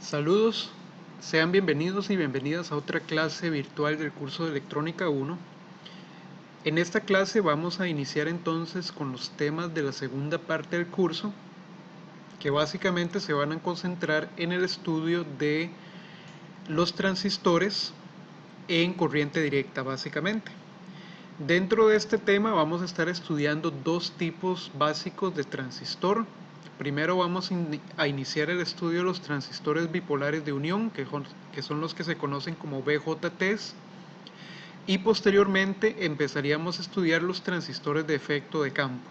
Saludos, sean bienvenidos y bienvenidas a otra clase virtual del curso de Electrónica 1. En esta clase vamos a iniciar entonces con los temas de la segunda parte del curso, que básicamente se van a concentrar en el estudio de los transistores en corriente directa, básicamente. Dentro de este tema vamos a estar estudiando dos tipos básicos de transistor. Primero vamos a iniciar el estudio de los transistores bipolares de unión, que son los que se conocen como BJTs, y posteriormente empezaríamos a estudiar los transistores de efecto de campo,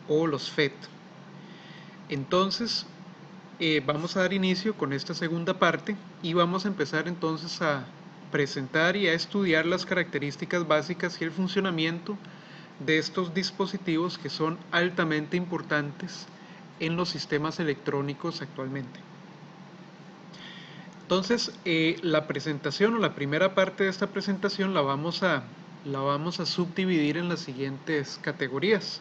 o los FET. Entonces, vamos a dar inicio con esta segunda parte y vamos a empezar entonces a presentar y a estudiar las características básicas y el funcionamiento de estos dispositivos que son altamente importantes en los sistemas electrónicos actualmente. Entonces, la presentación o la primera parte de esta presentación la vamos a subdividir en las siguientes categorías.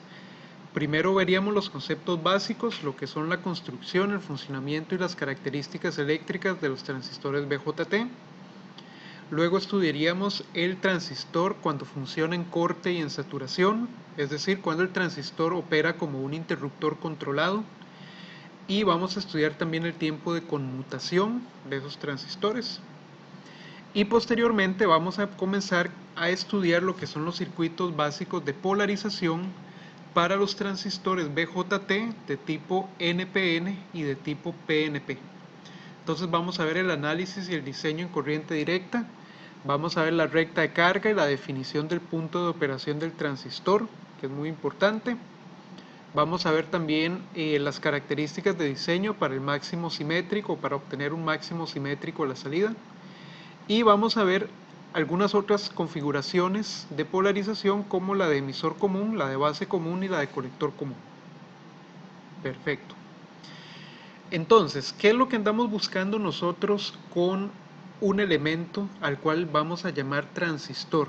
Primero veríamos los conceptos básicos, lo que son la construcción, el funcionamiento y las características eléctricas de los transistores BJT. Luego estudiaríamos el transistor cuando funciona en corte y en saturación, es decir, cuando el transistor opera como un interruptor controlado. Y vamos a estudiar también el tiempo de conmutación de esos transistores. Y posteriormente vamos a comenzar a estudiar lo que son los circuitos básicos de polarización para los transistores BJT de tipo NPN y de tipo PNP. Entonces vamos a ver el análisis y el diseño en corriente directa, vamos a ver la recta de carga y la definición del punto de operación del transistor, que es muy importante. Vamos a ver también las características de diseño para el máximo simétrico, para obtener un máximo simétrico a la salida. Y vamos a ver algunas otras configuraciones de polarización como la de emisor común, la de base común y la de colector común. Perfecto. Entonces, ¿qué es lo que andamos buscando nosotros con un elemento al cual vamos a llamar transistor?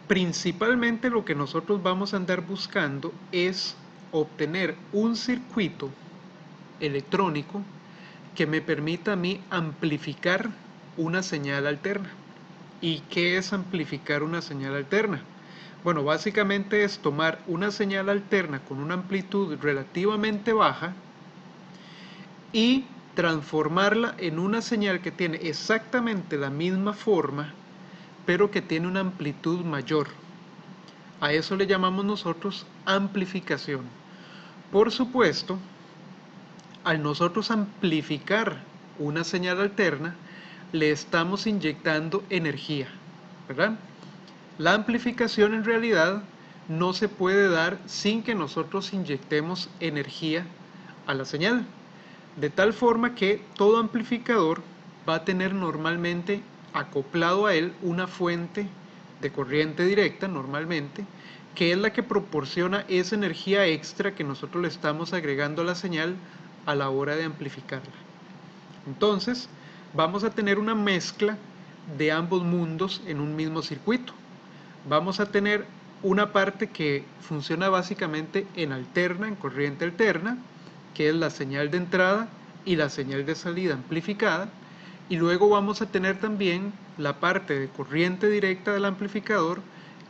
Principalmente lo que nosotros vamos a andar buscando es obtener un circuito electrónico que me permita a mí amplificar una señal alterna. ¿Y qué es amplificar una señal alterna? Bueno, básicamente es tomar una señal alterna con una amplitud relativamente baja y transformarla en una señal que tiene exactamente la misma forma, pero que tiene una amplitud mayor. A eso le llamamos nosotros amplificación. Por supuesto, al nosotros amplificar una señal alterna, le estamos inyectando energía, ¿verdad? La amplificación en realidad no se puede dar sin que nosotros inyectemos energía a la señal, de tal forma que todo amplificador va a tener normalmente acoplado a él una fuente de corriente directa, normalmente, que es la que proporciona esa energía extra que nosotros le estamos agregando a la señal a la hora de amplificarla. Entonces, vamos a tener una mezcla de ambos mundos en un mismo circuito. Vamos a tener una parte que funciona básicamente en alterna, en corriente alterna, que es la señal de entrada y la señal de salida amplificada, y luego vamos a tener también la parte de corriente directa del amplificador,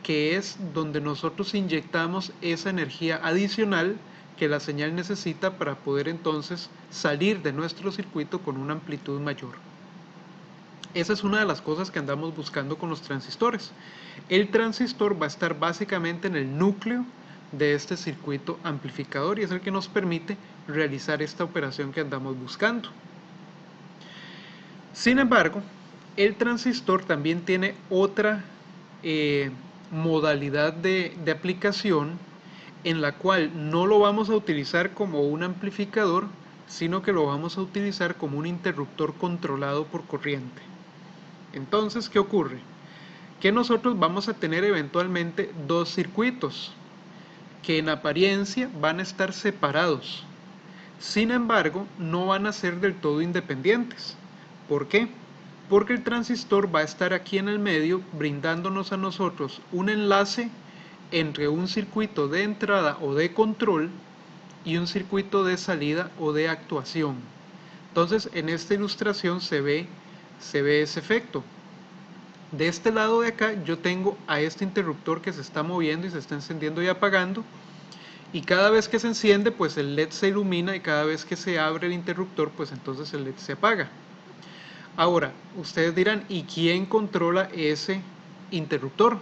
que es donde nosotros inyectamos esa energía adicional que la señal necesita para poder entonces salir de nuestro circuito con una amplitud mayor. Esa es una de las cosas que andamos buscando con los transistores. El transistor va a estar básicamente en el núcleo de este circuito amplificador y es el que nos permite realizar esta operación que andamos buscando. Sin embargo, el transistor también tiene otra modalidad de aplicación en la cual no lo vamos a utilizar como un amplificador, sino que lo vamos a utilizar como un interruptor controlado por corriente. Entonces, ¿qué ocurre? Que nosotros vamos a tener eventualmente dos circuitos que en apariencia van a estar separados. Sin embargo, no van a ser del todo independientes. ¿Por qué? Porque el transistor va a estar aquí en el medio brindándonos a nosotros un enlace entre un circuito de entrada o de control y un circuito de salida o de actuación. Entonces en esta ilustración se ve ese efecto. De este lado de acá yo tengo a este interruptor que se está moviendo y se está encendiendo y apagando, y cada vez que se enciende pues el LED se ilumina, y cada vez que se abre el interruptor pues entonces el LED se apaga. Ahora, ustedes dirán, ¿y quién controla ese interruptor?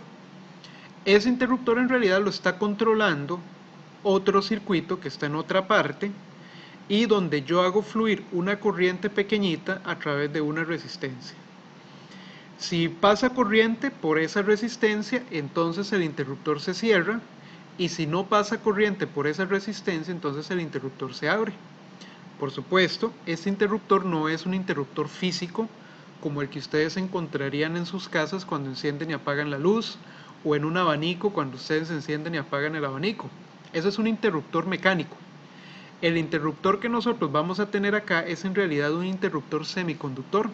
Ese interruptor en realidad lo está controlando otro circuito que está en otra parte, y donde yo hago fluir una corriente pequeñita a través de una resistencia. Si pasa corriente por esa resistencia, entonces el interruptor se cierra, y si no pasa corriente por esa resistencia, entonces el interruptor se abre. Por supuesto, este interruptor no es un interruptor físico como el que ustedes encontrarían en sus casas cuando encienden y apagan la luz, o en un abanico cuando ustedes encienden y apagan el abanico. Eso es un interruptor mecánico. El interruptor que nosotros vamos a tener acá es en realidad un interruptor semiconductor,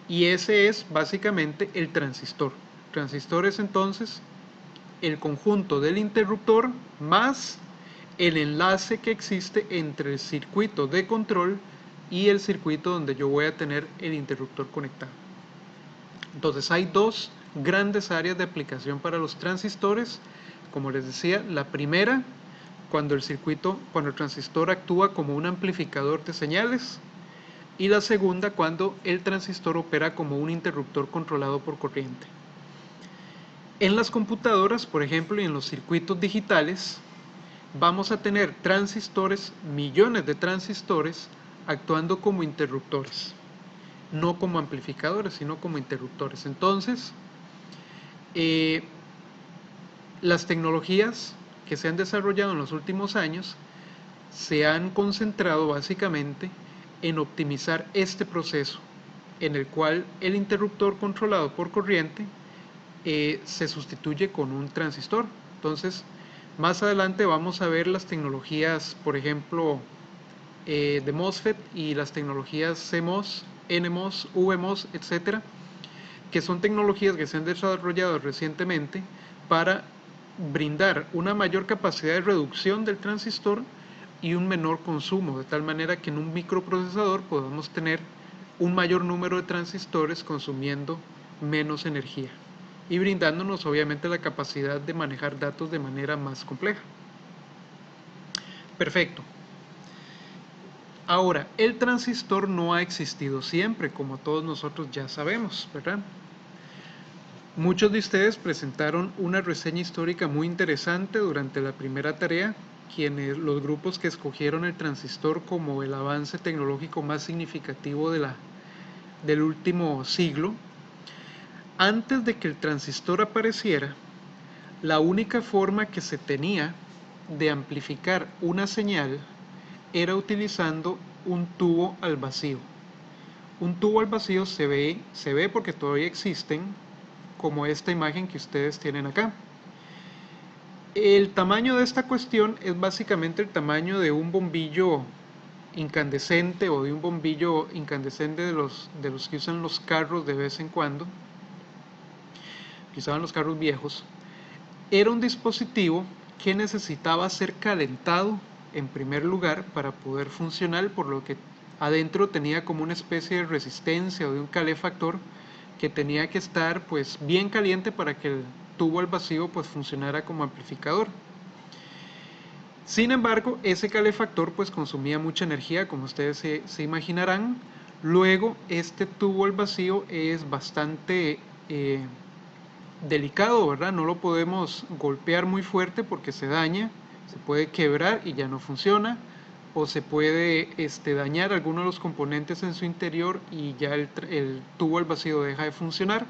y ese es básicamente el transistor. El transistor es entonces el conjunto del interruptor más el enlace que existe entre el circuito de control y el circuito donde yo voy a tener el interruptor conectado. Entonces hay dos grandes áreas de aplicación para los transistores. Como les decía, la primera, cuando el transistor actúa como un amplificador de señales, y la segunda, cuando el transistor opera como un interruptor controlado por corriente. En las computadoras, por ejemplo, y en los circuitos digitales, vamos a tener transistores, millones de transistores, actuando como interruptores, no como amplificadores, sino como interruptores. Entonces, las tecnologías que se han desarrollado en los últimos años se han concentrado básicamente en optimizar este proceso, en el cual el interruptor controlado por corriente se sustituye con un transistor. Entonces, más adelante vamos a ver las tecnologías, por ejemplo, de MOSFET, y las tecnologías CMOS, NMOS, VMOS, etcétera, que son tecnologías que se han desarrollado recientemente para brindar una mayor capacidad de reducción del transistor y un menor consumo, de tal manera que en un microprocesador podamos tener un mayor número de transistores consumiendo menos energía y brindándonos obviamente la capacidad de manejar datos de manera más compleja. Perfecto. Ahora, el transistor no ha existido siempre, como todos nosotros ya sabemos, ¿verdad? Muchos de ustedes presentaron una reseña histórica muy interesante durante la primera tarea, los grupos que escogieron el transistor como el avance tecnológico más significativo del último siglo. Antes de que el transistor apareciera, la única forma que se tenía de amplificar una señal era utilizando un tubo al vacío. Un tubo al vacío se ve porque todavía existen, como esta imagen que ustedes tienen acá. El tamaño de esta cuestión es básicamente el tamaño de un bombillo incandescente, o de un bombillo incandescente de los que usan los carros de vez en cuando, que usaban los carros viejos. Era un dispositivo que necesitaba ser calentado en primer lugar para poder funcionar, por lo que adentro tenía como una especie de resistencia o de un calefactor que tenía que estar pues bien caliente para que el tubo al vacío pues funcionara como amplificador. Sin embargo, ese calefactor pues consumía mucha energía, como ustedes se imaginarán. Luego, este tubo al vacío es bastante delicado, ¿verdad? No lo podemos golpear muy fuerte porque se daña, se puede quebrar y ya no funciona, o se puede dañar alguno de los componentes en su interior y ya el tubo al vacío deja de funcionar.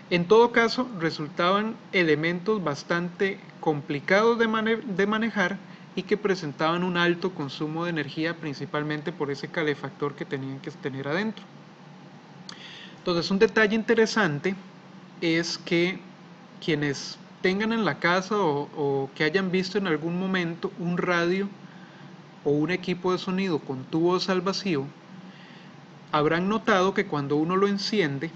En todo caso, resultaban elementos bastante complicados de manejar y que presentaban un alto consumo de energía, principalmente por ese calefactor que tenían que tener adentro. Entonces, un detalle interesante es que quienes tengan en la casa o que hayan visto en algún momento un radio o un equipo de sonido con tubos al vacío, habrán notado que cuando uno lo enciende,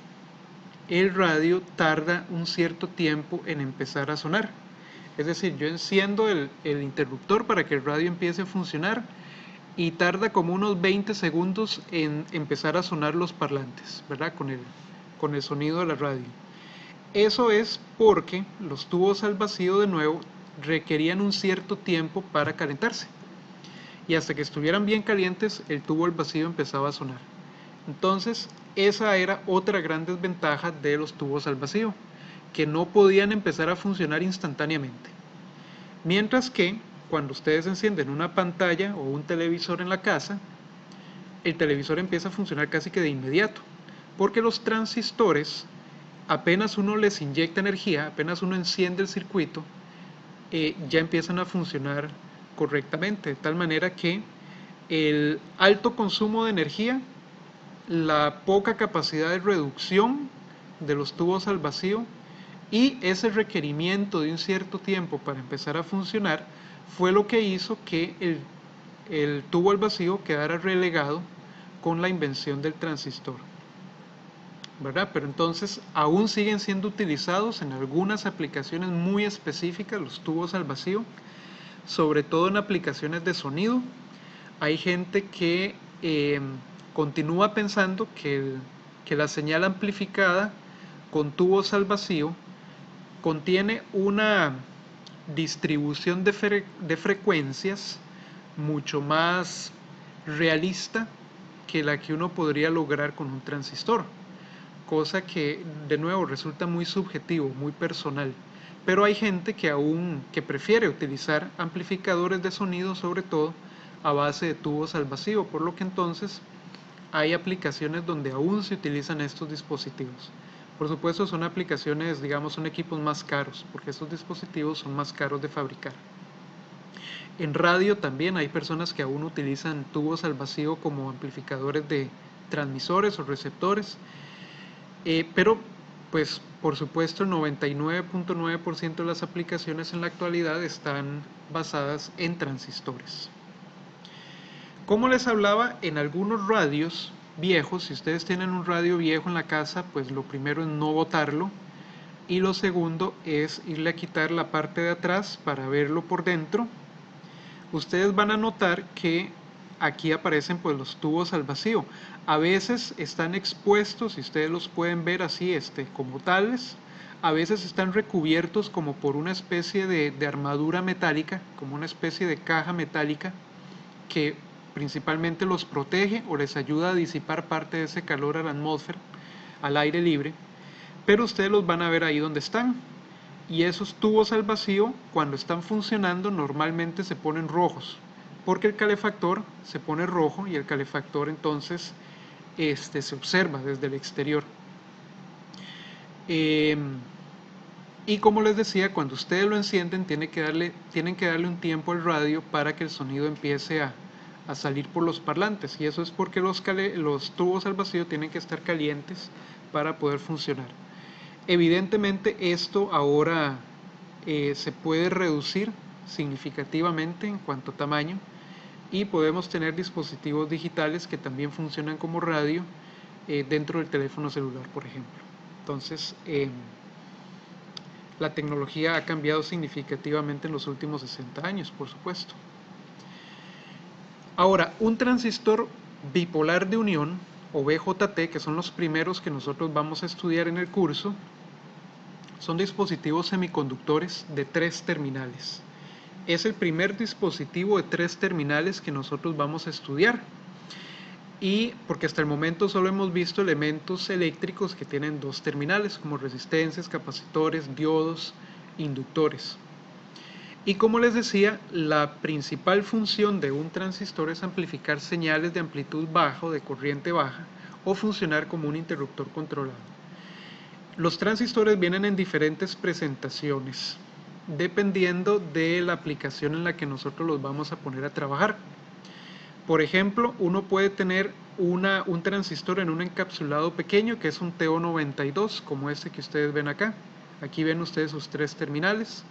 el radio tarda un cierto tiempo en empezar a sonar. Es decir, yo enciendo el interruptor para que el radio empiece a funcionar, y tarda como unos 20 segundos en empezar a sonar los parlantes, ¿verdad? Con el sonido de la radio. Eso es porque los tubos al vacío, de nuevo, requerían un cierto tiempo para calentarse. Y hasta que estuvieran bien calientes, el tubo al vacío empezaba a sonar. Entonces, esa era otra gran desventaja de los tubos al vacío, que no podían empezar a funcionar instantáneamente. Mientras que, cuando ustedes encienden una pantalla o un televisor en la casa, el televisor empieza a funcionar casi que de inmediato, porque los transistores, apenas uno les inyecta energía, apenas uno enciende el circuito, ya empiezan a funcionar correctamente, de tal manera que el alto consumo de energía, la poca capacidad de reducción de los tubos al vacío y ese requerimiento de un cierto tiempo para empezar a funcionar fue lo que hizo que el tubo al vacío quedara relegado con la invención del transistor, ¿verdad? Pero entonces aún siguen siendo utilizados en algunas aplicaciones muy específicas los tubos al vacío, sobre todo en aplicaciones de sonido. Hay gente que continúa pensando que la señal amplificada con tubos al vacío contiene una distribución de frecuencias mucho más realista que la que uno podría lograr con un transistor, cosa que de nuevo resulta muy subjetivo, muy personal. Pero hay gente que prefiere utilizar amplificadores de sonido, sobre todo a base de tubos al vacío, por lo que entonces hay aplicaciones donde aún se utilizan estos dispositivos. Por supuesto son aplicaciones, digamos, son equipos más caros, porque estos dispositivos son más caros de fabricar. En radio también hay personas que aún utilizan tubos al vacío como amplificadores de transmisores o receptores, pero pues por supuesto el 99.9% de las aplicaciones en la actualidad están basadas en transistores. Como les hablaba, en algunos radios viejos, si ustedes tienen un radio viejo en la casa, pues lo primero es no botarlo, y lo segundo es irle a quitar la parte de atrás para verlo por dentro. Ustedes van a notar que aquí aparecen pues los tubos al vacío. A veces están expuestos, y ustedes los pueden ver así como tales. A veces están recubiertos como por una especie de armadura metálica, como una especie de caja metálica que principalmente los protege o les ayuda a disipar parte de ese calor a la atmósfera, al aire libre, pero ustedes los van a ver ahí donde están. Y esos tubos al vacío, cuando están funcionando, normalmente se ponen rojos, porque el calefactor se pone rojo y el calefactor entonces se observa desde el exterior. Y como les decía, cuando ustedes lo encienden, tienen que darle un tiempo al radio para que el sonido empiece a salir por los parlantes, y eso es porque los tubos al vacío tienen que estar calientes para poder funcionar. Evidentemente esto ahora se puede reducir significativamente en cuanto a tamaño, y podemos tener dispositivos digitales que también funcionan como radio dentro del teléfono celular, por ejemplo. Entonces la tecnología ha cambiado significativamente en los últimos 60 años, por supuesto. Ahora, un transistor bipolar de unión, o BJT, que son los primeros que nosotros vamos a estudiar en el curso, son dispositivos semiconductores de 3 terminales. Es el primer dispositivo de 3 terminales que nosotros vamos a estudiar. Y porque hasta el momento solo hemos visto elementos eléctricos que tienen 2 terminales, como resistencias, capacitores, diodos, inductores. Y como les decía, la principal función de un transistor es amplificar señales de amplitud baja o de corriente baja, o funcionar como un interruptor controlado. Los transistores vienen en diferentes presentaciones, dependiendo de la aplicación en la que nosotros los vamos a poner a trabajar. Por ejemplo, uno puede tener un transistor en un encapsulado pequeño, que es un TO92, como este que ustedes ven acá. Aquí ven ustedes sus 3 terminales.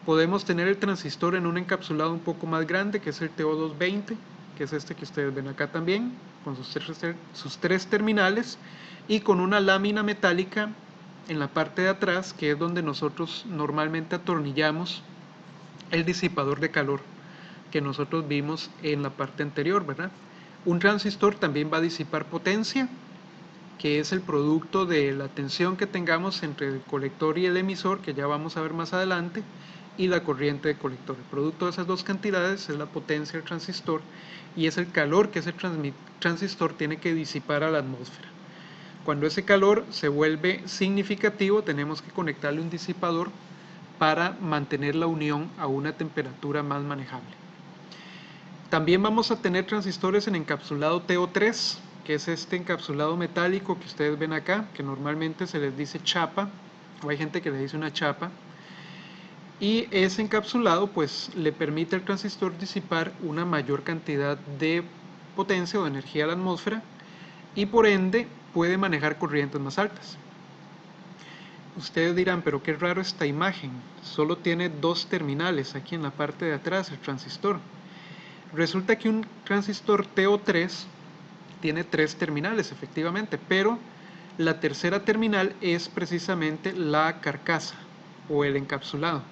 Podemos tener el transistor en un encapsulado un poco más grande, que es el TO220, que es este que ustedes ven acá también, con sus 3 terminales, y con una lámina metálica en la parte de atrás, que es donde nosotros normalmente atornillamos el disipador de calor, que nosotros vimos en la parte anterior, ¿verdad? Un transistor también va a disipar potencia, que es el producto de la tensión que tengamos entre el colector y el emisor, que ya vamos a ver más adelante, y la corriente de colector. El producto de esas dos cantidades es la potencia del transistor y es el calor que ese transistor tiene que disipar a la atmósfera. Cuando ese calor se vuelve significativo, tenemos que conectarle un disipador para mantener la unión a una temperatura más manejable. También vamos a tener transistores en encapsulado TO3, que es este encapsulado metálico que ustedes ven acá, que normalmente se les dice chapa, o hay gente que le dice una chapa. Y ese encapsulado pues le permite al transistor disipar una mayor cantidad de potencia o de energía a la atmósfera y por ende puede manejar corrientes más altas. Ustedes dirán, pero qué raro esta imagen, solo tiene dos terminales aquí en la parte de atrás el transistor. Resulta que un transistor TO3 tiene tres terminales efectivamente, pero la tercera terminal es precisamente la carcasa o el encapsulado.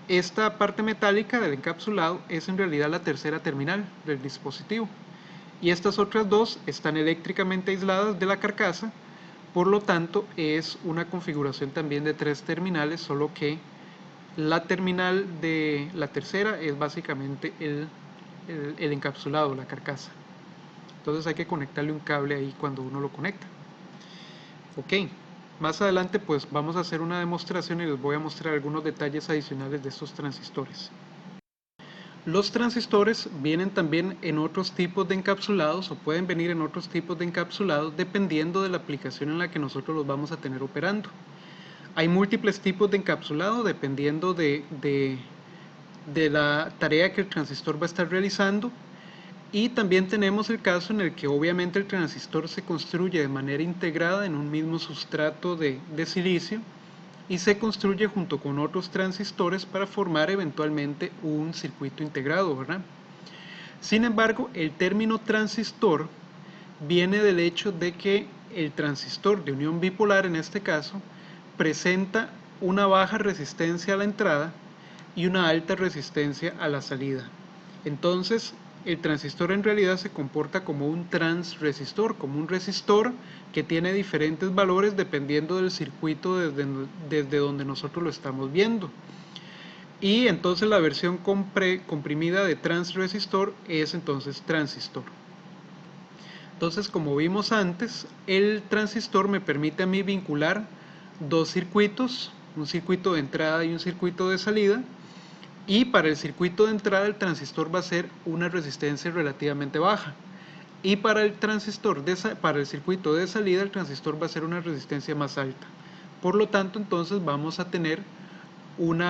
Esta parte metálica del encapsulado es en realidad la tercera terminal del dispositivo y estas otras dos están eléctricamente aisladas de la carcasa, por lo tanto es una configuración también de tres terminales, solo que la terminal de la tercera es básicamente el encapsulado, la carcasa. Entonces hay que conectarle un cable ahí cuando uno lo conecta. Ok. Más adelante pues vamos a hacer una demostración y les voy a mostrar algunos detalles adicionales de estos transistores. Los transistores vienen también en otros tipos de encapsulados o pueden venir en otros tipos de encapsulados dependiendo de la aplicación en la que nosotros los vamos a tener operando. Hay múltiples tipos de encapsulado dependiendo de la tarea que el transistor va a estar realizando. Y también tenemos el caso en el que obviamente el transistor se construye de manera integrada en un mismo sustrato de silicio y se construye junto con otros transistores para formar eventualmente un circuito integrado, ¿verdad? Sin embargo, el término transistor viene del hecho de que el transistor de unión bipolar en este caso presenta una baja resistencia a la entrada y una alta resistencia a la salida. Entonces, el transistor en realidad se comporta como un transresistor, como un resistor que tiene diferentes valores dependiendo del circuito desde donde nosotros lo estamos viendo. Y entonces la versión comprimida de transresistor es entonces transistor. Entonces, como vimos antes, el transistor me permite a mí vincular dos circuitos, un circuito de entrada y un circuito de salida. Y para el circuito de entrada el transistor va a ser una resistencia relativamente baja. Y para el circuito de salida el transistor va a ser una resistencia más alta. Por lo tanto, entonces vamos a tener un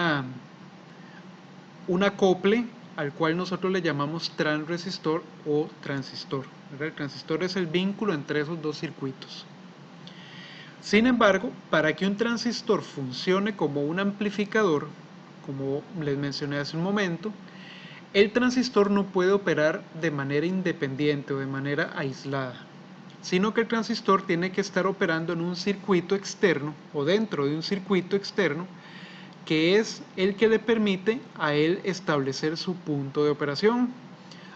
acople al cual nosotros le llamamos transresistor o transistor. El transistor es el vínculo entre esos dos circuitos. Sin embargo, para que un transistor funcione como un amplificador, como les mencioné hace un momento, el transistor no puede operar de manera independiente o de manera aislada, sino que el transistor tiene que estar operando en un circuito externo o dentro de un circuito externo que es el que le permite a él establecer su punto de operación.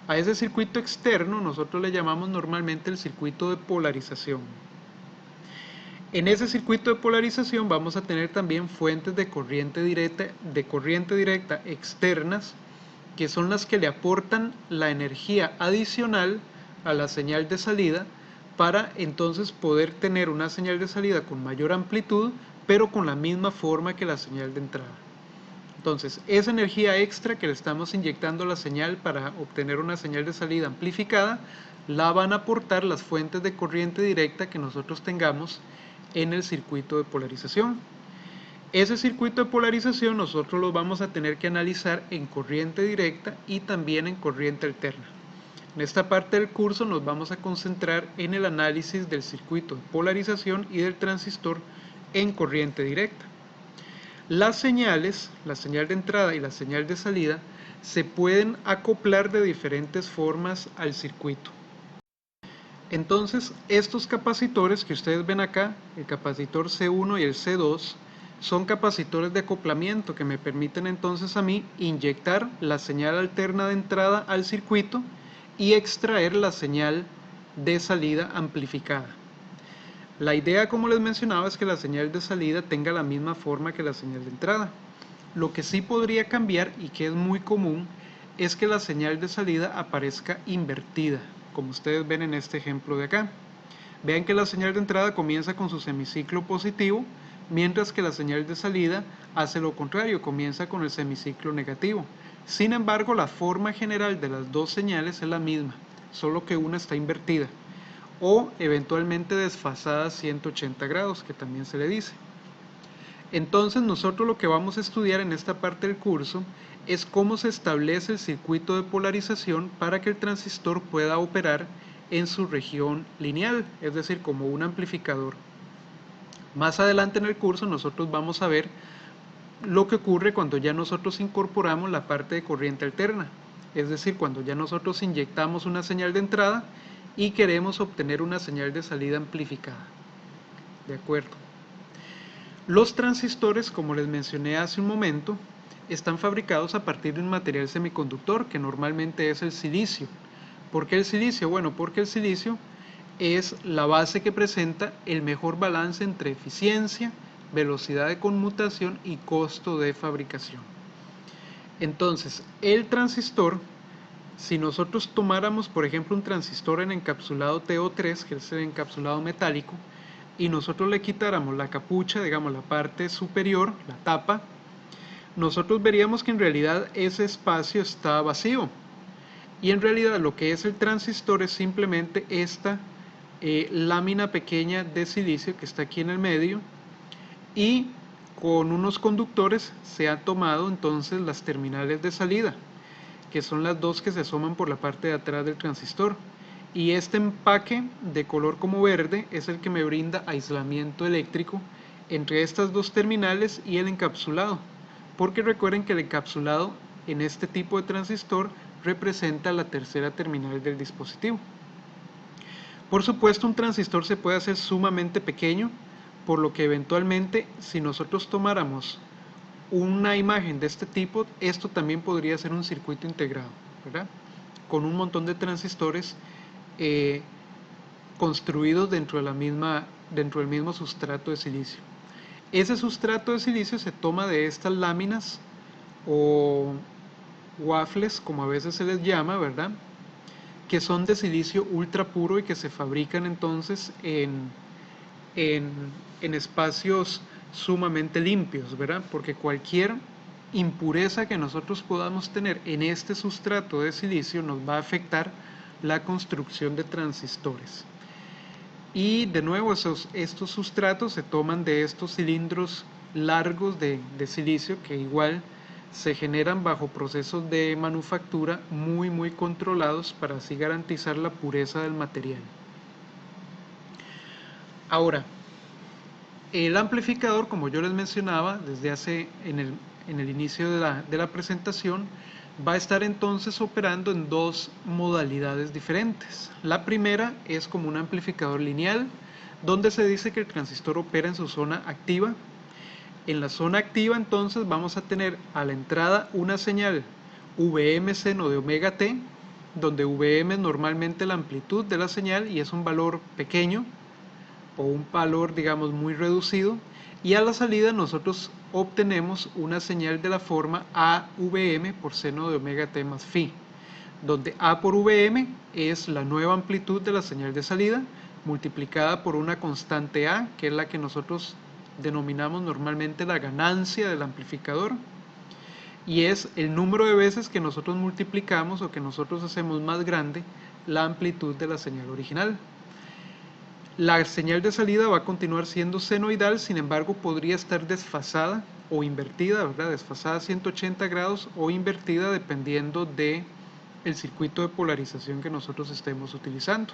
A ese circuito externo nosotros le llamamos normalmente el circuito de polarización. En ese circuito de polarización vamos a tener también fuentes de corriente directa externas, que son las que le aportan la energía adicional a la señal de salida para entonces poder tener una señal de salida con mayor amplitud, pero con la misma forma que la señal de entrada. Entonces, esa energía extra que le estamos inyectando a la señal para obtener una señal de salida amplificada, la van a aportar las fuentes de corriente directa que nosotros tengamos en el circuito de polarización. Ese circuito de polarización nosotros lo vamos a tener que analizar en corriente directa y también en corriente alterna. En esta parte del curso nos vamos a concentrar en el análisis del circuito de polarización y del transistor en corriente directa. Las señales, la señal de entrada y la señal de salida, se pueden acoplar de diferentes formas al circuito. Entonces, estos capacitores que ustedes ven acá, el capacitor C1 y el C2, son capacitores de acoplamiento que me permiten entonces a mí inyectar la señal alterna de entrada al circuito y extraer la señal de salida amplificada. La idea, como les mencionaba, es que la señal de salida tenga la misma forma que la señal de entrada. Lo que sí podría cambiar, y que es muy común, es que la señal de salida aparezca invertida, como ustedes ven en este ejemplo de acá. Vean que la señal de entrada comienza con su semiciclo positivo, mientras que la señal de salida hace lo contrario, comienza con el semiciclo negativo. Sin embargo, la forma general de las dos señales es la misma, solo que una está invertida o eventualmente desfasada 180 grados, que también se le dice. Entonces nosotros lo que vamos a estudiar en esta parte del curso es cómo se establece el circuito de polarización para que el transistor pueda operar en su región lineal, es decir, como un amplificador. Más adelante en el curso nosotros vamos a ver lo que ocurre cuando ya nosotros incorporamos la parte de corriente alterna, es decir, cuando ya nosotros inyectamos una señal de entrada y queremos obtener una señal de salida amplificada. ¿De acuerdo? Los transistores, como les mencioné hace un momento, están fabricados a partir de un material semiconductor que normalmente es el silicio. ¿Por qué el silicio? Bueno, porque el silicio es la base que presenta el mejor balance entre eficiencia, velocidad de conmutación y costo de fabricación. Entonces, el transistor, si nosotros tomáramos por ejemplo un transistor en encapsulado TO3, que es el encapsulado metálico, y nosotros le quitáramos la capucha, digamos la parte superior, la tapa, nosotros veríamos que en realidad ese espacio está vacío. Y en realidad lo que es el transistor es simplemente esta lámina pequeña de silicio que está aquí en el medio, y con unos conductores se han tomado entonces las terminales de salida, que son las dos que se asoman por la parte de atrás del transistor, y este empaque de color como verde es el que me brinda aislamiento eléctrico entre estas dos terminales y el encapsulado, porque recuerden que el encapsulado en este tipo de transistor representa la tercera terminal del dispositivo. Por supuesto, un transistor se puede hacer sumamente pequeño, por lo que eventualmente si nosotros tomáramos una imagen de este tipo, esto también podría ser un circuito integrado, ¿verdad? Con un montón de transistores construidos dentro del mismo sustrato de silicio. Ese sustrato de silicio se toma de estas láminas o waffles, como a veces se les llama, ¿verdad? Que son de silicio ultra puro y que se fabrican entonces en espacios sumamente limpios, ¿verdad? Porque cualquier impureza que nosotros podamos tener en este sustrato de silicio nos va a afectar la construcción de transistores. Y de nuevo estos sustratos se toman de estos cilindros largos de silicio que igual se generan bajo procesos de manufactura muy controlados para así garantizar la pureza del material. Ahora, el amplificador, como yo les mencionaba desde en el inicio de la presentación, va a estar entonces operando en dos modalidades diferentes. La primera es como un amplificador lineal, donde se dice que el transistor opera en su zona activa. En la zona activa entonces vamos a tener a la entrada una señal Vm seno de omega t, donde Vm es normalmente la amplitud de la señal y es un valor pequeño o un valor digamos muy reducido, y a la salida nosotros obtenemos una señal de la forma AVM por seno de omega t más phi, donde A por Vm es la nueva amplitud de la señal de salida multiplicada por una constante A, que es la que nosotros denominamos normalmente la ganancia del amplificador, y es el número de veces que nosotros multiplicamos o que nosotros hacemos más grande la amplitud de la señal original. La señal de salida va a continuar siendo senoidal, sin embargo podría estar desfasada o invertida, ¿verdad? Desfasada a 180 grados o invertida dependiendo del circuito de polarización que nosotros estemos utilizando.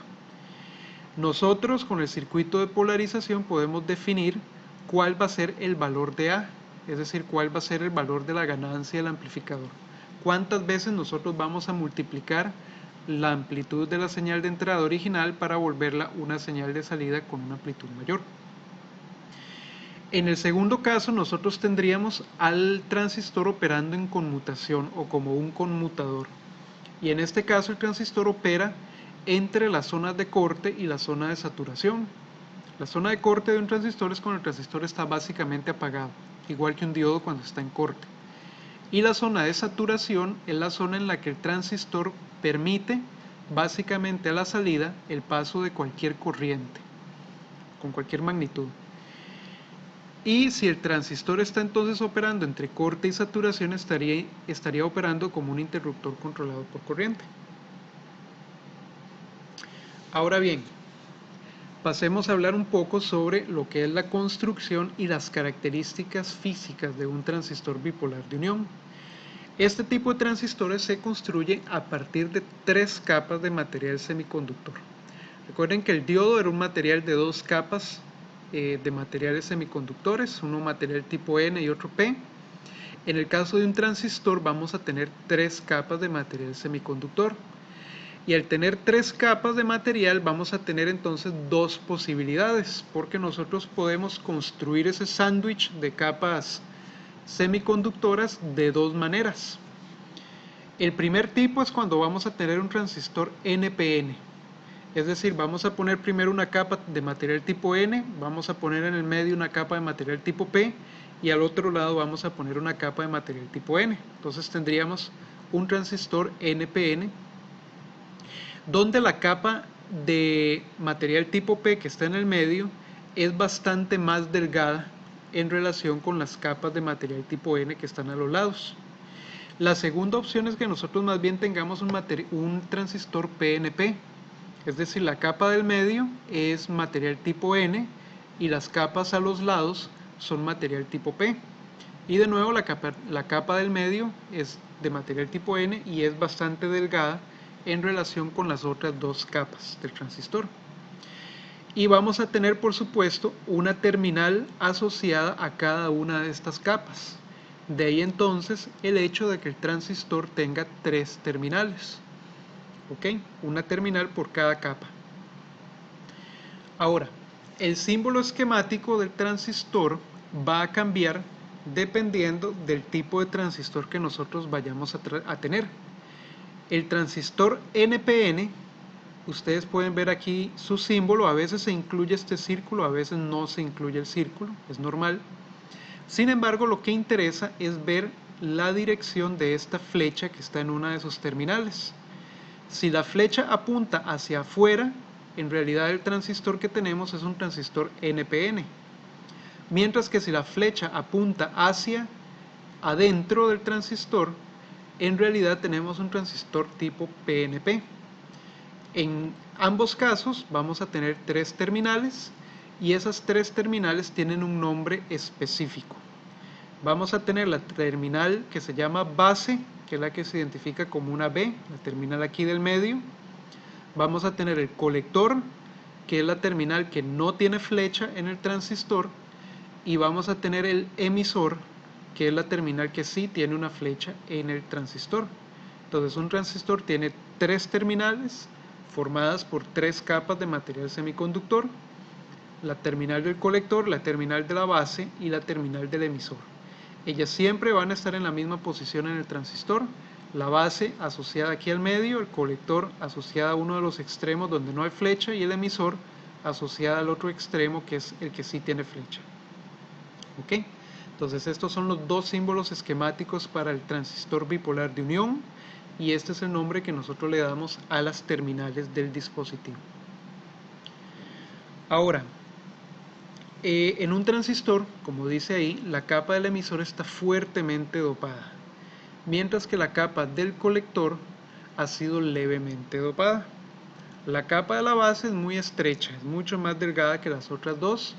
Nosotros con el circuito de polarización podemos definir cuál va a ser el valor de A, es decir, cuál va a ser el valor de la ganancia del amplificador. Cuántas veces nosotros vamos a multiplicar la amplitud de la señal de entrada original para volverla una señal de salida con una amplitud mayor. En el segundo caso nosotros tendríamos al transistor operando en conmutación o como un conmutador. Y en este caso el transistor opera entre las zonas de corte y la zona de saturación. La zona de corte de un transistor es cuando el transistor está básicamente apagado, igual que un diodo cuando está en corte. Y la zona de saturación es la zona en la que el transistor permite básicamente a la salida el paso de cualquier corriente, con cualquier magnitud. Y si el transistor está entonces operando entre corte y saturación, estaría operando como un interruptor controlado por corriente. Ahora bien, pasemos a hablar un poco sobre lo que es la construcción y las características físicas de un transistor bipolar de unión. Este tipo de transistores se construye a partir de 3 capas de material semiconductor. Recuerden que el diodo era un material de 2 capas de materiales semiconductores, uno material tipo N y otro P. En el caso de un transistor vamos a tener 3 capas de material semiconductor. Y al tener 3 capas de material vamos a tener entonces 2 posibilidades, porque nosotros podemos construir ese sándwich de capas semiconductoras de 2 maneras. El primer tipo es cuando vamos a tener un transistor NPN, es decir, vamos a poner primero una capa de material tipo N, vamos a poner en el medio una capa de material tipo P y al otro lado vamos a poner una capa de material tipo N. Entonces tendríamos un transistor NPN donde la capa de material tipo P que está en el medio es bastante más delgada en relación con las capas de material tipo N que están a los lados. La segunda opción es que nosotros más bien tengamos un transistor PNP, es decir, la capa del medio es material tipo N y las capas a los lados son material tipo P. Y de nuevo la capa del medio es de material tipo N y es bastante delgada en relación con las otras 2 capas del transistor. Y vamos a tener, por supuesto, una terminal asociada a cada una de estas capas. De ahí entonces el hecho de que el transistor tenga 3 terminales. ¿Ok? Una terminal por cada capa. Ahora, el símbolo esquemático del transistor va a cambiar dependiendo del tipo de transistor que nosotros vayamos a tener. El transistor NPN, ustedes pueden ver aquí su símbolo, a veces se incluye este círculo, a veces no se incluye el círculo, es normal. Sin embargo, lo que interesa es ver la dirección de esta flecha que está en una de sus terminales. Si la flecha apunta hacia afuera, en realidad el transistor que tenemos es un transistor NPN. Mientras que si la flecha apunta hacia adentro del transistor, en realidad tenemos un transistor tipo PNP. En ambos casos vamos a tener 3 terminales y esas 3 terminales tienen un nombre específico. Vamos a tener la terminal que se llama base, que es la que se identifica como una B, la terminal aquí del medio. Vamos a tener el colector, que es la terminal que no tiene flecha en el transistor. Y vamos a tener el emisor, que es la terminal que sí tiene una flecha en el transistor. Entonces un transistor tiene 3 terminales formadas por 3 capas de material semiconductor, la terminal del colector, la terminal de la base y la terminal del emisor. Ellas siempre van a estar en la misma posición en el transistor, la base asociada aquí al medio, el colector asociada a uno de los extremos donde no hay flecha y el emisor asociada al otro extremo que es el que sí tiene flecha. ¿Ok? Entonces estos son los 2 símbolos esquemáticos para el transistor bipolar de unión y este es el nombre que nosotros le damos a las terminales del dispositivo. Ahora, en un transistor, como dice ahí, la capa del emisor está fuertemente dopada, mientras que la capa del colector ha sido levemente dopada. La capa de la base es muy estrecha, es mucho más delgada que las otras 2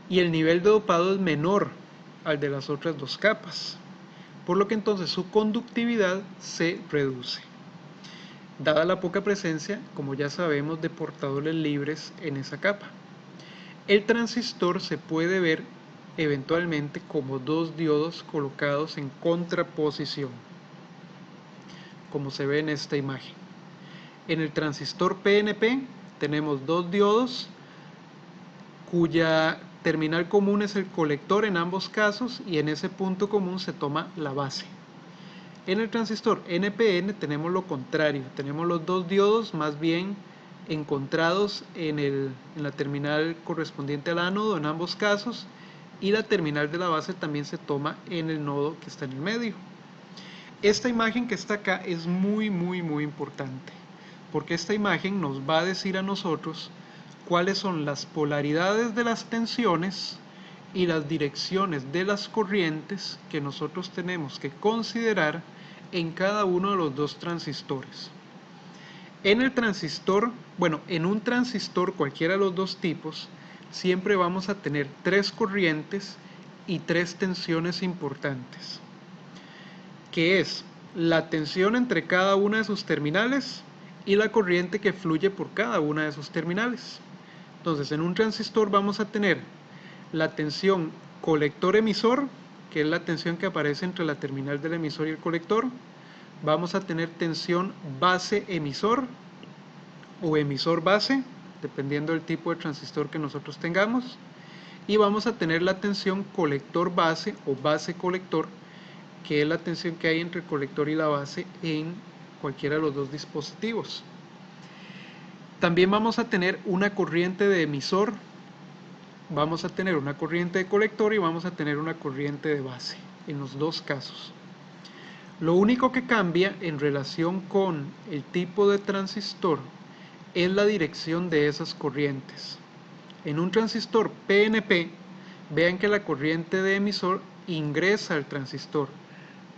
y el nivel de dopado es menor al de las otras 2 capas, por lo que entonces su conductividad se reduce, dada la poca presencia, como ya sabemos, de portadores libres en esa capa. El transistor se puede ver eventualmente como 2 diodos colocados en contraposición, como se ve en esta imagen. En el transistor PNP tenemos 2 diodos cuya terminal común es el colector en ambos casos y en ese punto común se toma la base. En el transistor NPN tenemos lo contrario, tenemos los dos diodos más bien encontrados en la terminal correspondiente al ánodo en ambos casos, y la terminal de la base también se toma en el nodo que está en el medio. Esta imagen que está acá es muy importante, porque esta imagen nos va a decir a nosotros cuáles son las polaridades de las tensiones y las direcciones de las corrientes que nosotros tenemos que considerar en cada uno de los dos transistores. En el transistor, bueno, en un transistor cualquiera de los dos tipos, siempre vamos a tener tres corrientes y tres tensiones importantes, que es la tensión entre cada una de sus terminales y la corriente que fluye por cada una de sus terminales. Entonces, en un transistor vamos a tener la tensión colector-emisor, que es la tensión que aparece entre la terminal del emisor y el colector. Vamos a tener tensión base-emisor o emisor-base, dependiendo del tipo de transistor que nosotros tengamos. Y vamos a tener la tensión colector-base o base-colector, que es la tensión que hay entre el colector y la base en cualquiera de los dos dispositivos. También vamos a tener una corriente de emisor, vamos a tener una corriente de colector y vamos a tener una corriente de base, en los dos casos. Lo único que cambia en relación con el tipo de transistor es la dirección de esas corrientes. En un transistor PNP, vean que la corriente de emisor ingresa al transistor.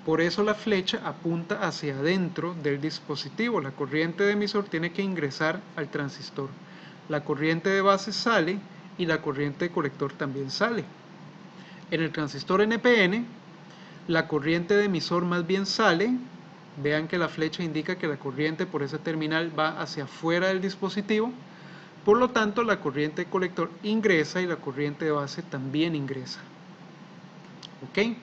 Por eso la flecha apunta hacia adentro del dispositivo. La corriente de emisor tiene que ingresar al transistor. La corriente de base sale y la corriente de colector también sale. En el transistor NPN, la corriente de emisor más bien sale. Vean que la flecha indica que la corriente por esa terminal va hacia afuera del dispositivo. Por lo tanto, la corriente de colector ingresa y la corriente de base también ingresa. ¿Ok?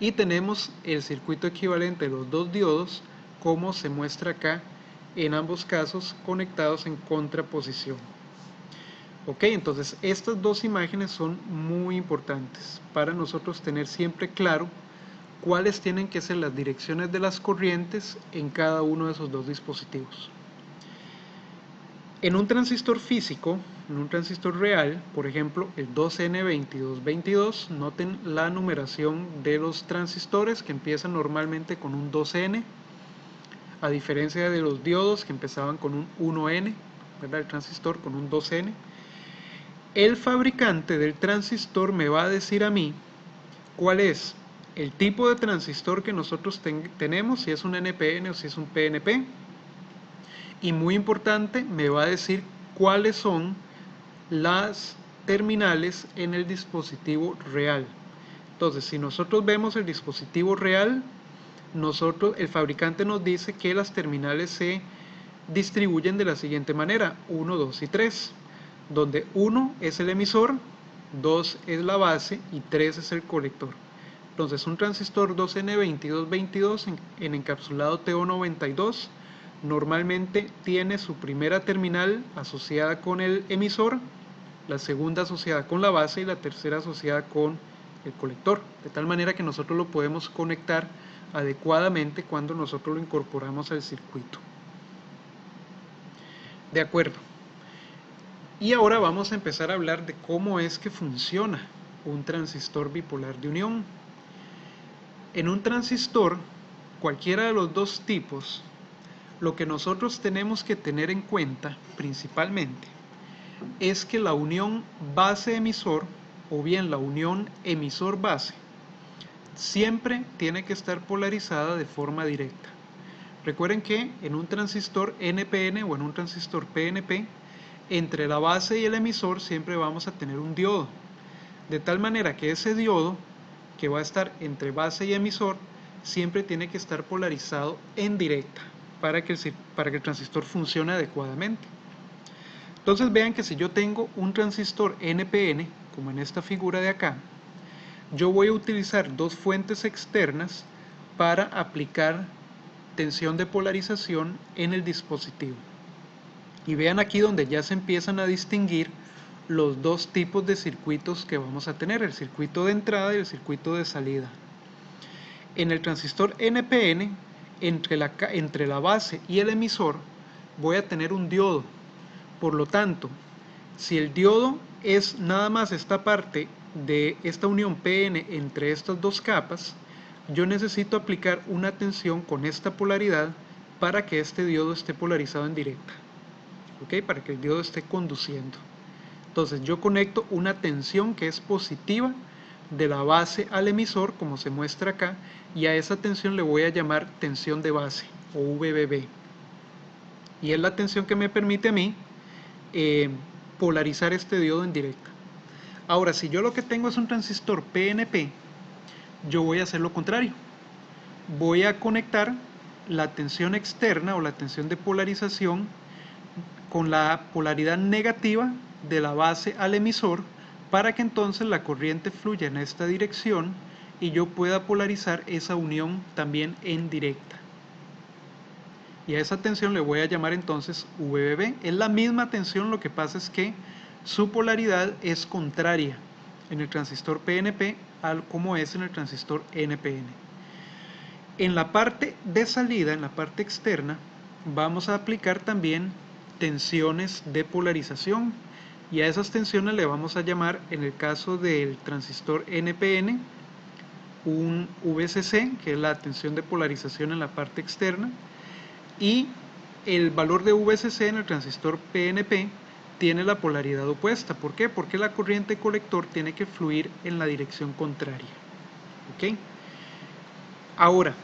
Y tenemos el circuito equivalente de los dos diodos, como se muestra acá, en ambos casos conectados en contraposición. Ok, entonces estas dos imágenes son muy importantes para nosotros tener siempre claro cuáles tienen que ser las direcciones de las corrientes en cada uno de esos dos dispositivos. En un transistor físico, en un transistor real, por ejemplo el 2N2222, noten la numeración de los transistores que empiezan normalmente con un 2N, a diferencia de los diodos que empezaban con un 1N, ¿verdad? El transistor con un 2N. El fabricante del transistor me va a decir a mí cuál es el tipo de transistor que nosotros tenemos, si es un NPN o si es un PNP. Y muy importante, me va a decir cuáles son las terminales en el dispositivo real. Entonces, si nosotros vemos el dispositivo real, el fabricante nos dice que las terminales se distribuyen de la siguiente manera: 1, 2 y 3, donde 1 es el emisor, 2 es la base y 3 es el colector. Entonces, un transistor 2N2222 en encapsulado TO92 normalmente tiene su primera terminal asociada con el emisor, la segunda asociada con la base y la tercera asociada con el colector, de tal manera que nosotros lo podemos conectar adecuadamente cuando nosotros lo incorporamos al circuito. De acuerdo. Y ahora vamos a empezar a hablar de cómo es que funciona un transistor bipolar de unión. En un transistor, cualquiera de los dos tipos, lo que nosotros tenemos que tener en cuenta principalmente es que la unión base-emisor o bien la unión emisor-base siempre tiene que estar polarizada de forma directa. Recuerden que en un transistor NPN o en un transistor PNP, entre la base y el emisor siempre vamos a tener un diodo, de tal manera que ese diodo que va a estar entre base y emisor siempre tiene que estar polarizado en directa para que el transistor funcione adecuadamente. Entonces vean que si yo tengo un transistor NPN, como en esta figura de acá, yo voy a utilizar dos fuentes externas para aplicar tensión de polarización en el dispositivo. Y vean aquí donde ya se empiezan a distinguir los dos tipos de circuitos que vamos a tener, el circuito de entrada y el circuito de salida. En el transistor NPN, entre la base y el emisor, voy a tener un diodo. Por lo tanto, si el diodo es nada más esta parte de esta unión PN entre estas dos capas, yo necesito aplicar una tensión con esta polaridad para que este diodo esté polarizado en directa, ¿ok? Para que el diodo esté conduciendo. Entonces yo conecto una tensión que es positiva de la base al emisor, como se muestra acá, y a esa tensión le voy a llamar tensión de base, o VBB. Y es la tensión que me permite a mí polarizar este diodo en directa. Ahora, si yo lo que tengo es un transistor PNP, yo voy a hacer lo contrario. Voy a conectar la tensión externa o la tensión de polarización con la polaridad negativa de la base al emisor para que entonces la corriente fluya en esta dirección y yo pueda polarizar esa unión también en directa. Y a esa tensión le voy a llamar entonces VBB. Es la misma tensión, lo que pasa es que su polaridad es contraria en el transistor PNP al como es en el transistor NPN. En la parte de salida, en la parte externa, vamos a aplicar también tensiones de polarización y a esas tensiones le vamos a llamar, en el caso del transistor NPN, un VCC, que es la tensión de polarización en la parte externa, y el valor de VCC en el transistor PNP tiene la polaridad opuesta. ¿Por qué? Porque la corriente colector tiene que fluir en la dirección contraria. ¿Ok? Ahora,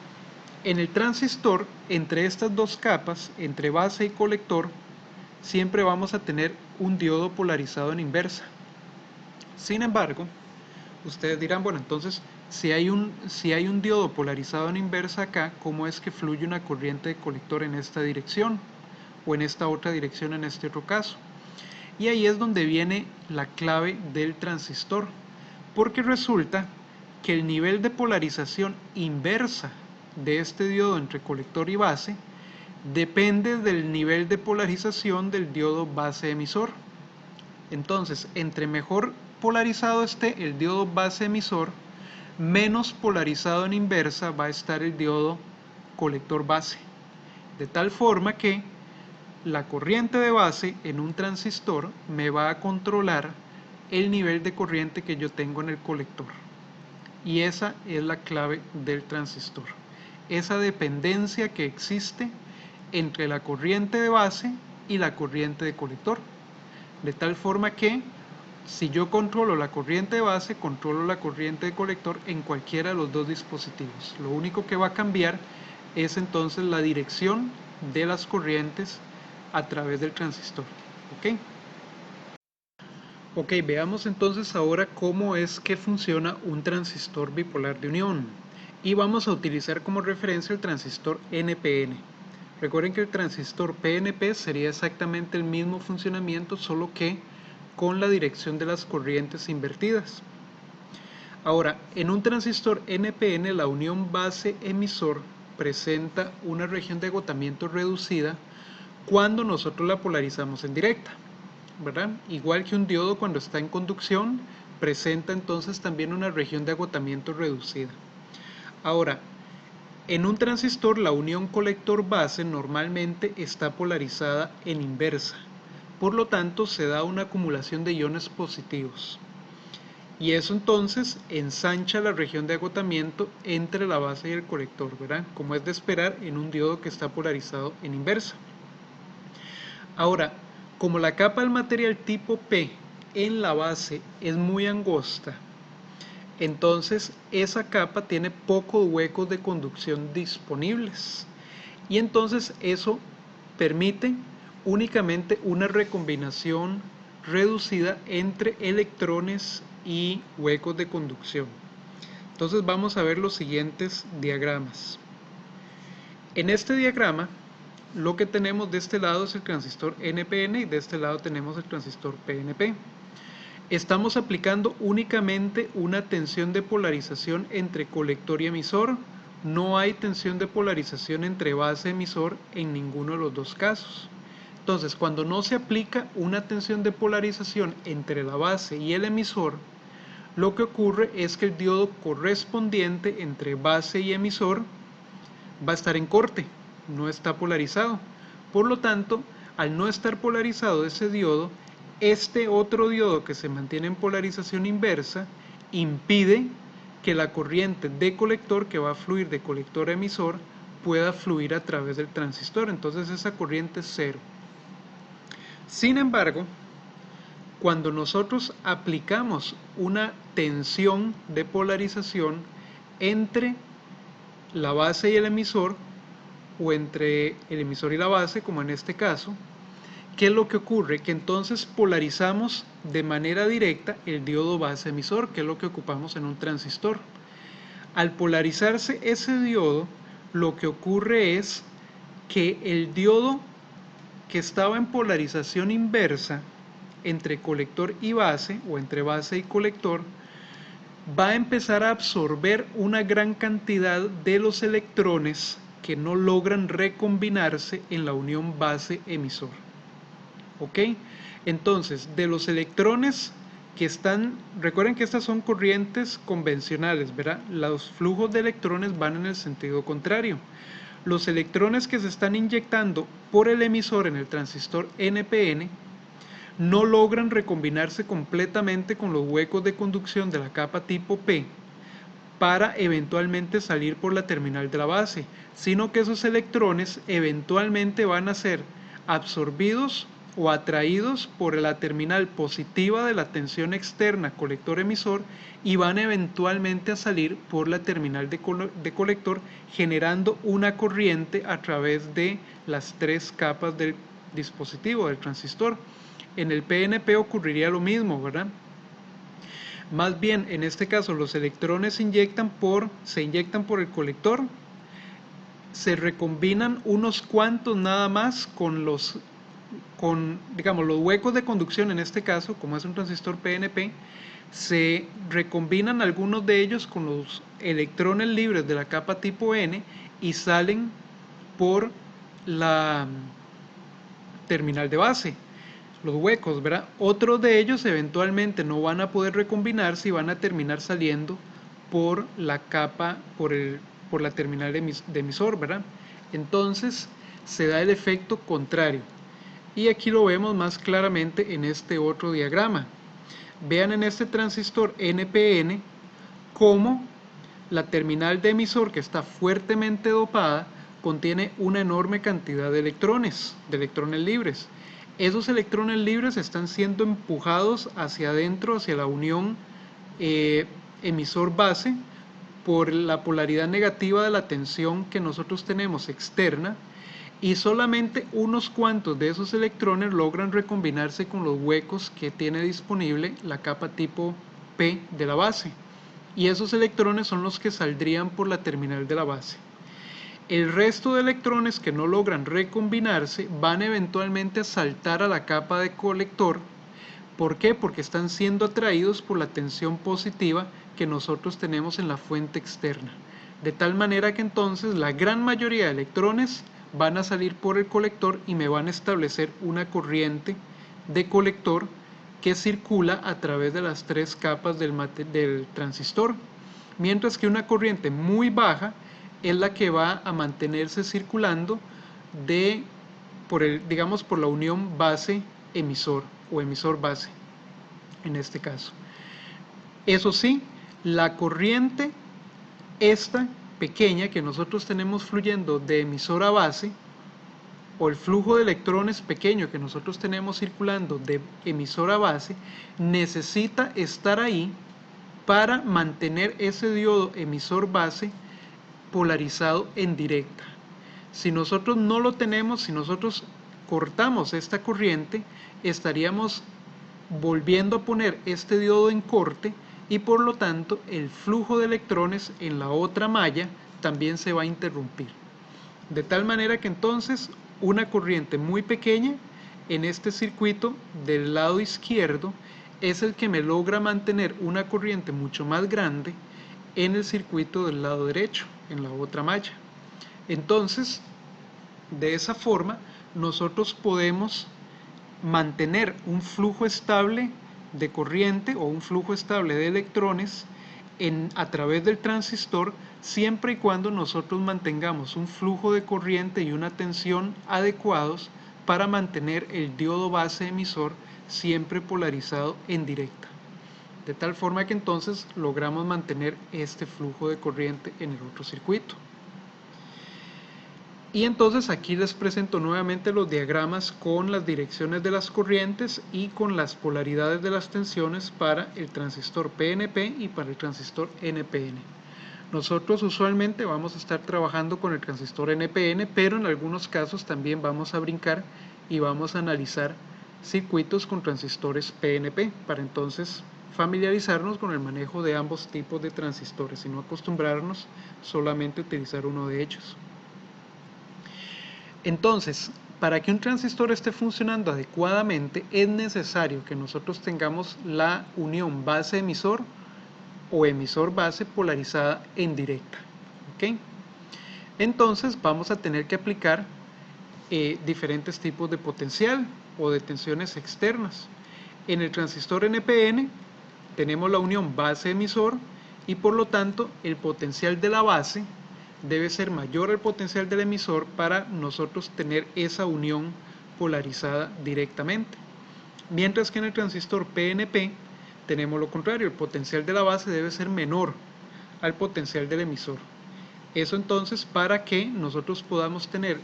en el transistor, entre estas dos capas, entre base y colector, siempre vamos a tener un diodo polarizado en inversa. Sin embargo, ustedes dirán, bueno, entonces, si hay un diodo polarizado en inversa acá, ¿cómo es que fluye una corriente de colector en esta dirección? O en esta otra dirección en este otro caso. Y ahí es donde viene la clave del transistor. Porque resulta que el nivel de polarización inversa de este diodo entre colector y base depende del nivel de polarización del diodo base emisor. Entonces, entre mejor polarizado esté el diodo base emisor, menos polarizado en inversa va a estar el diodo colector base. De tal forma que la corriente de base en un transistor me va a controlar el nivel de corriente que yo tengo en el colector. Y esa es la clave del transistor. Esa dependencia que existe entre la corriente de base y la corriente de colector. De tal forma que si yo controlo la corriente de base, controlo la corriente de colector en cualquiera de los dos dispositivos. Lo único que va a cambiar es entonces la dirección de las corrientes a través del transistor. ¿Ok? Ok, veamos entonces ahora cómo es que funciona un transistor bipolar de unión. Y vamos a utilizar como referencia el transistor NPN. Recuerden que el transistor PNP sería exactamente el mismo funcionamiento, solo que con la dirección de las corrientes invertidas. Ahora, en un transistor NPN la unión base-emisor presenta una región de agotamiento reducida cuando nosotros la polarizamos en directa, ¿verdad? Igual que un diodo cuando está en conducción, presenta entonces también una región de agotamiento reducida. Ahora, en un transistor la unión colector-base normalmente está polarizada en inversa, por lo tanto se da una acumulación de iones positivos. Y eso entonces ensancha la región de agotamiento entre la base y el colector, ¿verdad? Como es de esperar en un diodo que está polarizado en inversa. Ahora, como la capa del material tipo P en la base es muy angosta, entonces esa capa tiene pocos huecos de conducción disponibles. Y entonces eso permite únicamente una recombinación reducida entre electrones y huecos de conducción. Entonces vamos a ver los siguientes diagramas. En este diagrama lo que tenemos de este lado es el transistor NPN y de este lado tenemos el transistor PNP. Estamos aplicando únicamente una tensión de polarización entre colector y emisor. No hay tensión de polarización entre base y emisor en ninguno de los dos casos. Entonces, cuando no se aplica una tensión de polarización entre la base y el emisor, lo que ocurre es que el diodo correspondiente entre base y emisor va a estar en corte, no está polarizado. Por lo tanto, al no estar polarizado ese diodo, este otro diodo que se mantiene en polarización inversa impide que la corriente de colector que va a fluir de colector a emisor pueda fluir a través del transistor. Entonces esa corriente es cero. Sin embargo, cuando nosotros aplicamos una tensión de polarización entre la base y el emisor, o entre el emisor y la base, como en este caso, ¿qué es lo que ocurre? Que entonces polarizamos de manera directa el diodo base emisor, que es lo que ocupamos en un transistor. Al polarizarse ese diodo, lo que ocurre es que el diodo que estaba en polarización inversa entre colector y base, o entre base y colector, va a empezar a absorber una gran cantidad de los electrones que no logran recombinarse en la unión base-emisor. ¿Ok? Entonces, de los electrones que están, recuerden que estas son corrientes convencionales, ¿verdad? Los flujos de electrones van en el sentido contrario. Los electrones que se están inyectando por el emisor en el transistor NPN no logran recombinarse completamente con los huecos de conducción de la capa tipo P para eventualmente salir por la terminal de la base, sino que esos electrones eventualmente van a ser absorbidos o atraídos por la terminal positiva de la tensión externa colector-emisor y van eventualmente a salir por la terminal de colector, generando una corriente a través de las tres capas del dispositivo, del transistor. En el PNP ocurriría lo mismo, ¿verdad? Más bien, en este caso, los electrones se inyectan por el colector, se recombinan unos cuantos nada más con digamos, los huecos de conducción, en este caso, como es un transistor PNP, se recombinan algunos de ellos con los electrones libres de la capa tipo N y salen por la terminal de base, los huecos, ¿verdad? Otros de ellos eventualmente no van a poder recombinarse y van a terminar saliendo por la capa, por la terminal de emisor, ¿verdad? Entonces se da el efecto contrario. Y aquí lo vemos más claramente en este otro diagrama. Vean en este transistor NPN cómo la terminal de emisor, que está fuertemente dopada, contiene una enorme cantidad de electrones libres. Esos electrones libres están siendo empujados hacia adentro, hacia la unión emisor-base, por la polaridad negativa de la tensión que nosotros tenemos externa, y solamente unos cuantos de esos electrones logran recombinarse con los huecos que tiene disponible la capa tipo P de la base, y esos electrones son los que saldrían por la terminal de la base. El resto de electrones que no logran recombinarse van eventualmente a saltar a la capa de colector. ¿Por qué? Porque están siendo atraídos por la tensión positiva que nosotros tenemos en la fuente externa. De tal manera que entonces la gran mayoría de electrones van a salir por el colector y me van a establecer una corriente de colector que circula a través de las tres capas del transistor, mientras que una corriente muy baja es la que va a mantenerse circulando digamos, por la unión base-emisor o emisor-base en este caso. Eso sí, la corriente esta pequeña que nosotros tenemos fluyendo de emisor a base, o el flujo de electrones pequeño que nosotros tenemos circulando de emisor a base, necesita estar ahí para mantener ese diodo emisor base polarizado en directa. Si nosotros no lo tenemos, si nosotros cortamos esta corriente, estaríamos volviendo a poner este diodo en corte, y por lo tanto el flujo de electrones en la otra malla también se va a interrumpir. De tal manera que entonces una corriente muy pequeña en este circuito del lado izquierdo es el que me logra mantener una corriente mucho más grande en el circuito del lado derecho, en la otra malla. Entonces, de esa forma, nosotros podemos mantener un flujo estable de corriente o un flujo estable de electrones a través del transistor, siempre y cuando nosotros mantengamos un flujo de corriente y una tensión adecuados para mantener el diodo base emisor siempre polarizado en directa. De tal forma que entonces logramos mantener este flujo de corriente en el otro circuito. Y entonces aquí les presento nuevamente los diagramas con las direcciones de las corrientes y con las polaridades de las tensiones para el transistor PNP y para el transistor NPN. Nosotros usualmente vamos a estar trabajando con el transistor NPN, pero en algunos casos también vamos a brincar y vamos a analizar circuitos con transistores PNP para entonces familiarizarnos con el manejo de ambos tipos de transistores y no acostumbrarnos solamente a utilizar uno de ellos. Entonces, para que un transistor esté funcionando adecuadamente es necesario que nosotros tengamos la unión base-emisor o emisor-base polarizada en directa. ¿Okay? Entonces vamos a tener que aplicar diferentes tipos de potencial o de tensiones externas. En el transistor NPN tenemos la unión base-emisor y por lo tanto el potencial de la base debe ser mayor al potencial del emisor para nosotros tener esa unión polarizada directamente. Mientras que en el transistor PNP tenemos lo contrario, el potencial de la base debe ser menor al potencial del emisor. Eso entonces para que nosotros podamos tener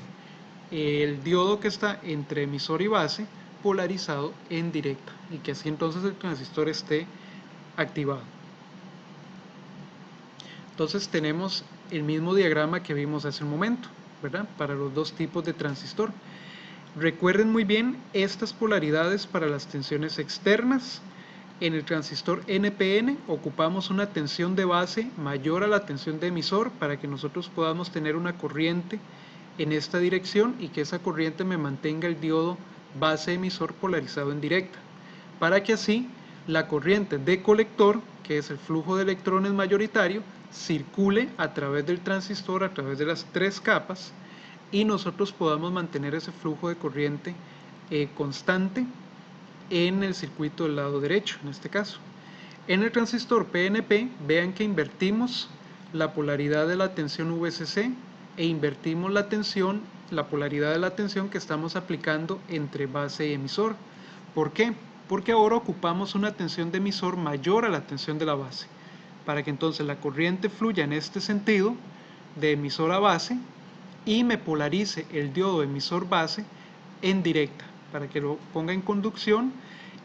el diodo que está entre emisor y base polarizado en directa y que así entonces el transistor esté activado. Entonces tenemos el mismo diagrama que vimos hace un momento, ¿verdad? Para los dos tipos de transistor. Recuerden muy bien estas polaridades para las tensiones externas. En el transistor NPN ocupamos una tensión de base mayor a la tensión de emisor para que nosotros podamos tener una corriente en esta dirección y que esa corriente me mantenga el diodo base emisor polarizado en directa, para que así la corriente de colector, que es el flujo de electrones mayoritario, circule a través del transistor, a través de las tres capas, y nosotros podamos mantener ese flujo de corriente constante en el circuito del lado derecho, en este caso. En el transistor PNP, vean que invertimos la polaridad de la tensión VCC e invertimos la polaridad de la tensión que estamos aplicando entre base y emisor. ¿Por qué? Porque ahora ocupamos una tensión de emisor mayor a la tensión de la base, para que entonces la corriente fluya en este sentido, de emisor a base, y me polarice el diodo emisor base en directa, para que lo ponga en conducción,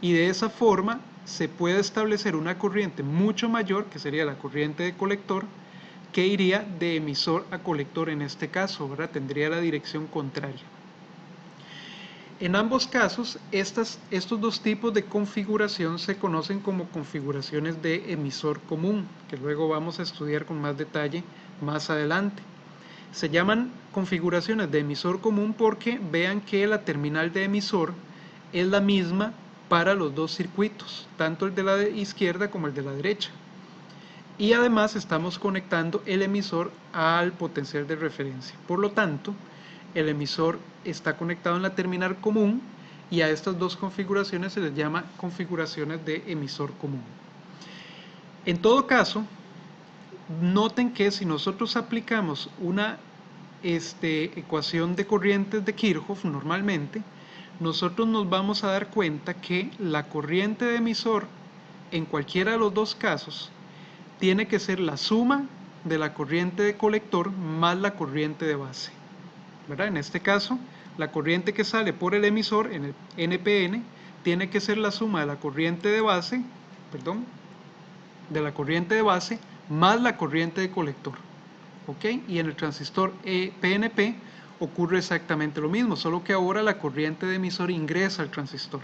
y de esa forma se puede establecer una corriente mucho mayor, que sería la corriente de colector, que iría de emisor a colector en este caso, ¿verdad? Tendría la dirección contraria. En ambos casos, estos dos tipos de configuración se conocen como configuraciones de emisor común, que luego vamos a estudiar con más detalle más adelante. Se llaman configuraciones de emisor común porque vean que la terminal de emisor es la misma para los dos circuitos, tanto el de la izquierda como el de la derecha. Y además estamos conectando el emisor al potencial de referencia. Por lo tanto, el emisor está conectado en la terminal común y a estas dos configuraciones se les llama configuraciones de emisor común. En todo caso, noten que si nosotros aplicamos una ecuación de corrientes de Kirchhoff normalmente, nosotros nos vamos a dar cuenta que la corriente de emisor en cualquiera de los dos casos tiene que ser la suma de la corriente de colector más la corriente de base, ¿verdad? En este caso, la corriente que sale por el emisor en el NPN tiene que ser la suma de la corriente de base, más la corriente de colector, ¿ok? Y en el transistor PNP ocurre exactamente lo mismo, solo que ahora la corriente de emisor ingresa al transistor,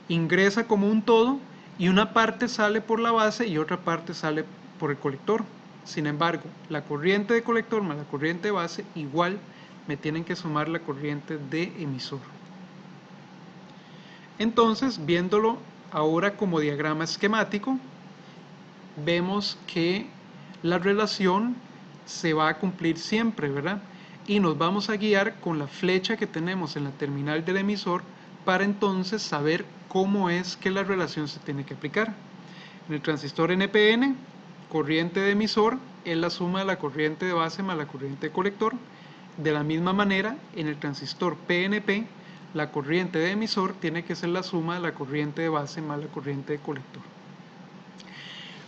ingresa como un todo y una parte sale por la base y otra parte sale por el colector. Sin embargo, la corriente de colector más la corriente de base igual me tienen que sumar la corriente de emisor. Entonces, viéndolo ahora como diagrama esquemático, vemos que la relación se va a cumplir siempre, ¿verdad? y nos vamos a guiar con la flecha que tenemos en la terminal del emisor para entonces saber cómo es que la relación se tiene que aplicar. En el transistor NPN, corriente de emisor es la suma de la corriente de base más la corriente de colector. De la misma manera, en el transistor PNP, la corriente de emisor tiene que ser la suma de la corriente de base más la corriente de colector.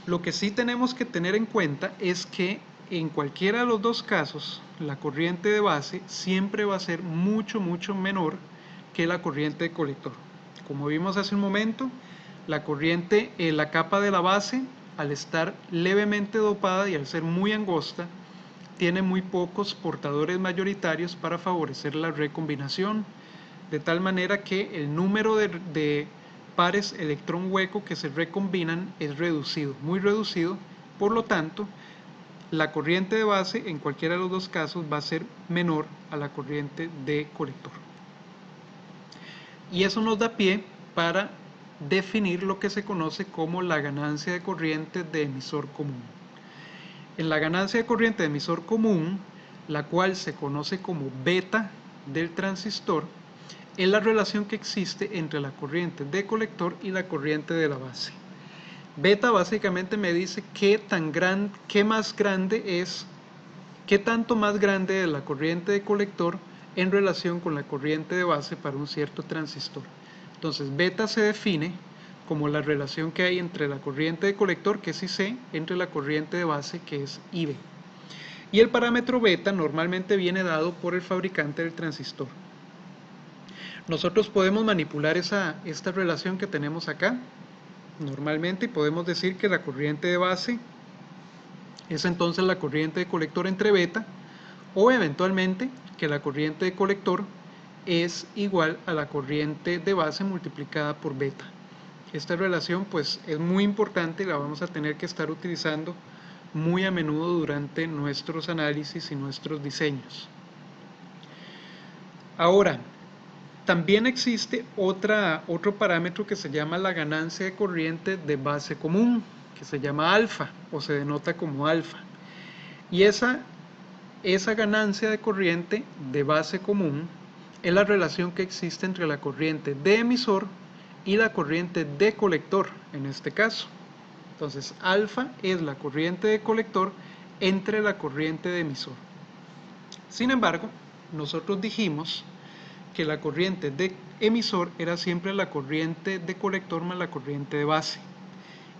Lo que sí tenemos que tener en cuenta es que en cualquiera de los dos casos, la corriente de base siempre va a ser mucho menor que la corriente de colector. Como vimos hace un momento, la corriente, la capa de la base, al estar levemente dopada y al ser muy angosta, tiene muy pocos portadores mayoritarios para favorecer la recombinación, de tal manera que el número de pares electrón hueco que se recombinan es reducido, muy reducido. Por lo tanto, la corriente de base en cualquiera de los dos casos va a ser menor a la corriente de colector. Y eso nos da pie para definir lo que se conoce como la ganancia de corriente de emisor común. En la ganancia de corriente de emisor común, la cual se conoce como beta del transistor, es la relación que existe entre la corriente de colector y la corriente de la base. Beta básicamente me dice qué tanto más grande es la corriente de colector en relación con la corriente de base para un cierto transistor. Entonces beta se define como la relación que hay entre la corriente de colector, que es IC, entre la corriente de base, que es IB. Y el parámetro beta normalmente viene dado por el fabricante del transistor. Nosotros podemos manipular esta relación que tenemos acá normalmente y podemos decir que la corriente de base es entonces la corriente de colector entre beta, o eventualmente que la corriente de colector es igual a la corriente de base multiplicada por beta. Esta relación pues es muy importante y la vamos a tener que estar utilizando muy a menudo durante nuestros análisis y nuestros diseños. Ahora, también existe otro parámetro que se llama la ganancia de corriente de base común, que se llama alfa o se denota como alfa. Y esa ganancia de corriente de base común es la relación que existe entre la corriente de emisor y la corriente de colector en este caso. Entonces alfa es la corriente de colector entre la corriente de emisor. Sin embargo, nosotros dijimos que la corriente de emisor era siempre la corriente de colector más la corriente de base,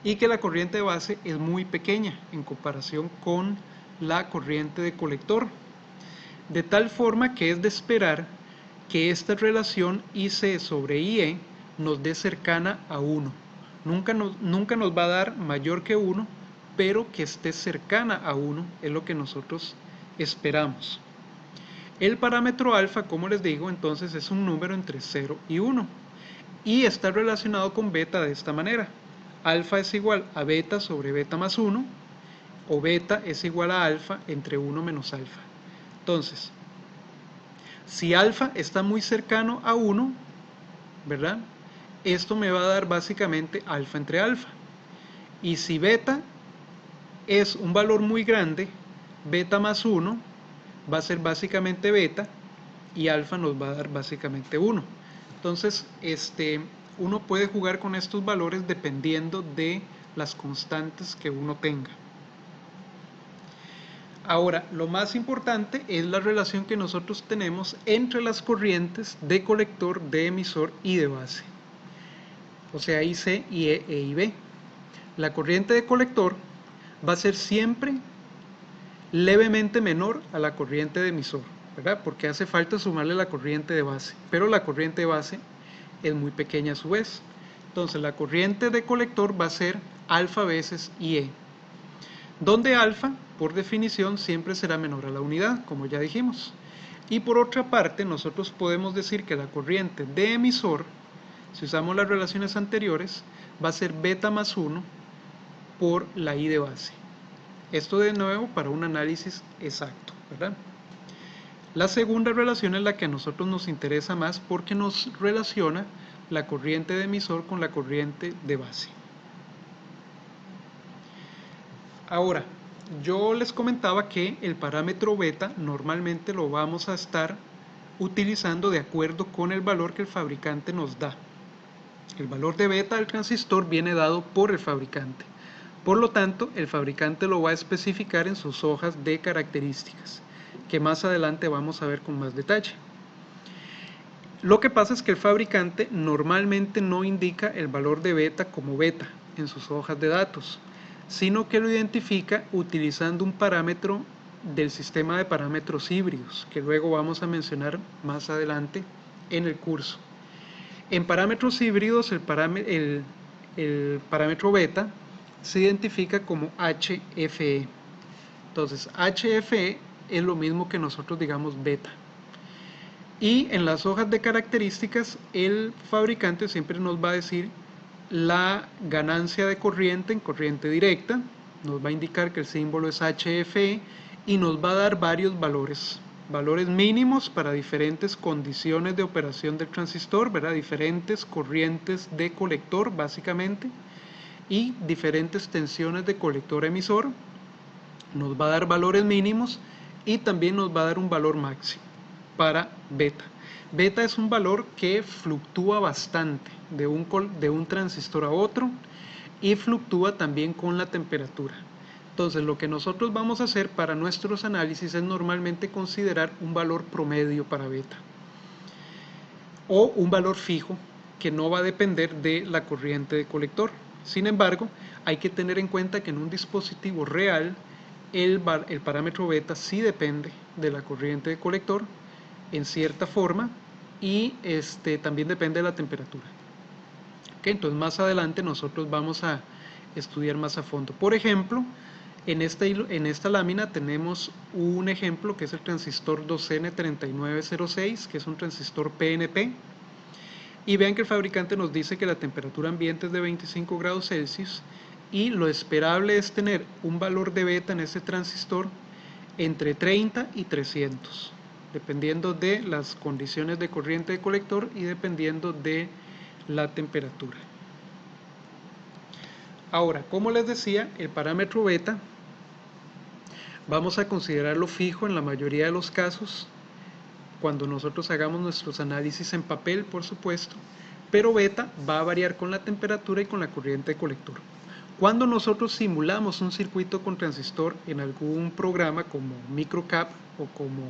y que la corriente de base es muy pequeña en comparación con la corriente de colector, de tal forma que es de esperar que esta relación IC sobre IE nos dé cercana a 1. Nunca nos va a dar mayor que 1, pero que esté cercana a 1 es lo que nosotros esperamos. El parámetro alfa, como les digo, entonces es un número entre 0 y 1 y está relacionado con beta de esta manera. Alfa es igual a beta sobre beta más 1, o beta es igual a alfa entre 1 menos alfa. Entonces, si alfa está muy cercano a 1, ¿verdad? Esto me va a dar básicamente alfa entre alfa. Y si beta es un valor muy grande, beta más 1 va a ser básicamente beta y alfa nos va a dar básicamente 1. Entonces, uno puede jugar con estos valores dependiendo de las constantes que uno tenga. Ahora, lo más importante es la relación que nosotros tenemos entre las corrientes de colector, de emisor y de base. O sea, IC, IE e IB. La corriente de colector va a ser siempre levemente menor a la corriente de emisor, ¿verdad? Porque hace falta sumarle la corriente de base, pero la corriente de base es muy pequeña a su vez. Entonces la corriente de colector va a ser alfa veces IE, donde alfa, por definición, siempre será menor a la unidad, como ya dijimos. Y por otra parte, nosotros podemos decir que la corriente de emisor, si usamos las relaciones anteriores, va a ser beta más 1 por la I de base. Esto de nuevo para un análisis exacto, ¿verdad? La segunda relación es la que a nosotros nos interesa más porque nos relaciona la corriente de emisor con la corriente de base. Ahora, yo les comentaba que el parámetro beta normalmente lo vamos a estar utilizando de acuerdo con el valor que el fabricante nos da. El valor de beta del transistor viene dado por el fabricante. Por lo tanto, el fabricante lo va a especificar en sus hojas de características, que más adelante vamos a ver con más detalle. Lo que pasa es que el fabricante normalmente no indica el valor de beta como beta en sus hojas de datos, sino que lo identifica utilizando un parámetro del sistema de parámetros híbridos, que luego vamos a mencionar más adelante en el curso. En parámetros híbridos, el parámetro beta se identifica como HFE. Entonces, HFE es lo mismo que nosotros digamos beta. Y en las hojas de características, el fabricante siempre nos va a decir la ganancia de corriente en corriente directa, nos va a indicar que el símbolo es HFE y nos va a dar varios valores mínimos para diferentes condiciones de operación del transistor, ¿verdad? Diferentes corrientes de colector básicamente y diferentes tensiones de colector emisor. Nos va a dar valores mínimos y también nos va a dar un valor máximo para beta. Beta es un valor que fluctúa bastante de un transistor a otro y fluctúa también con la temperatura. Entonces, lo que nosotros vamos a hacer para nuestros análisis es normalmente considerar un valor promedio para beta o un valor fijo que no va a depender de la corriente de colector. Sin embargo, hay que tener en cuenta que en un dispositivo real el parámetro beta sí depende de la corriente de colector en cierta forma y también depende de la temperatura. ¿Okay? Entonces más adelante nosotros vamos a estudiar más a fondo. Por ejemplo, en esta lámina tenemos un ejemplo que es el transistor 2N3906, que es un transistor PNP. Y vean que el fabricante nos dice que la temperatura ambiente es de 25 grados Celsius y lo esperable es tener un valor de beta en este transistor entre 30 y 300, dependiendo de las condiciones de corriente de colector y dependiendo de la temperatura. Ahora, como les decía, el parámetro beta vamos a considerarlo fijo en la mayoría de los casos, cuando nosotros hagamos nuestros análisis en papel, por supuesto, pero beta va a variar con la temperatura y con la corriente de colector. Cuando nosotros simulamos un circuito con transistor en algún programa como Microcap o como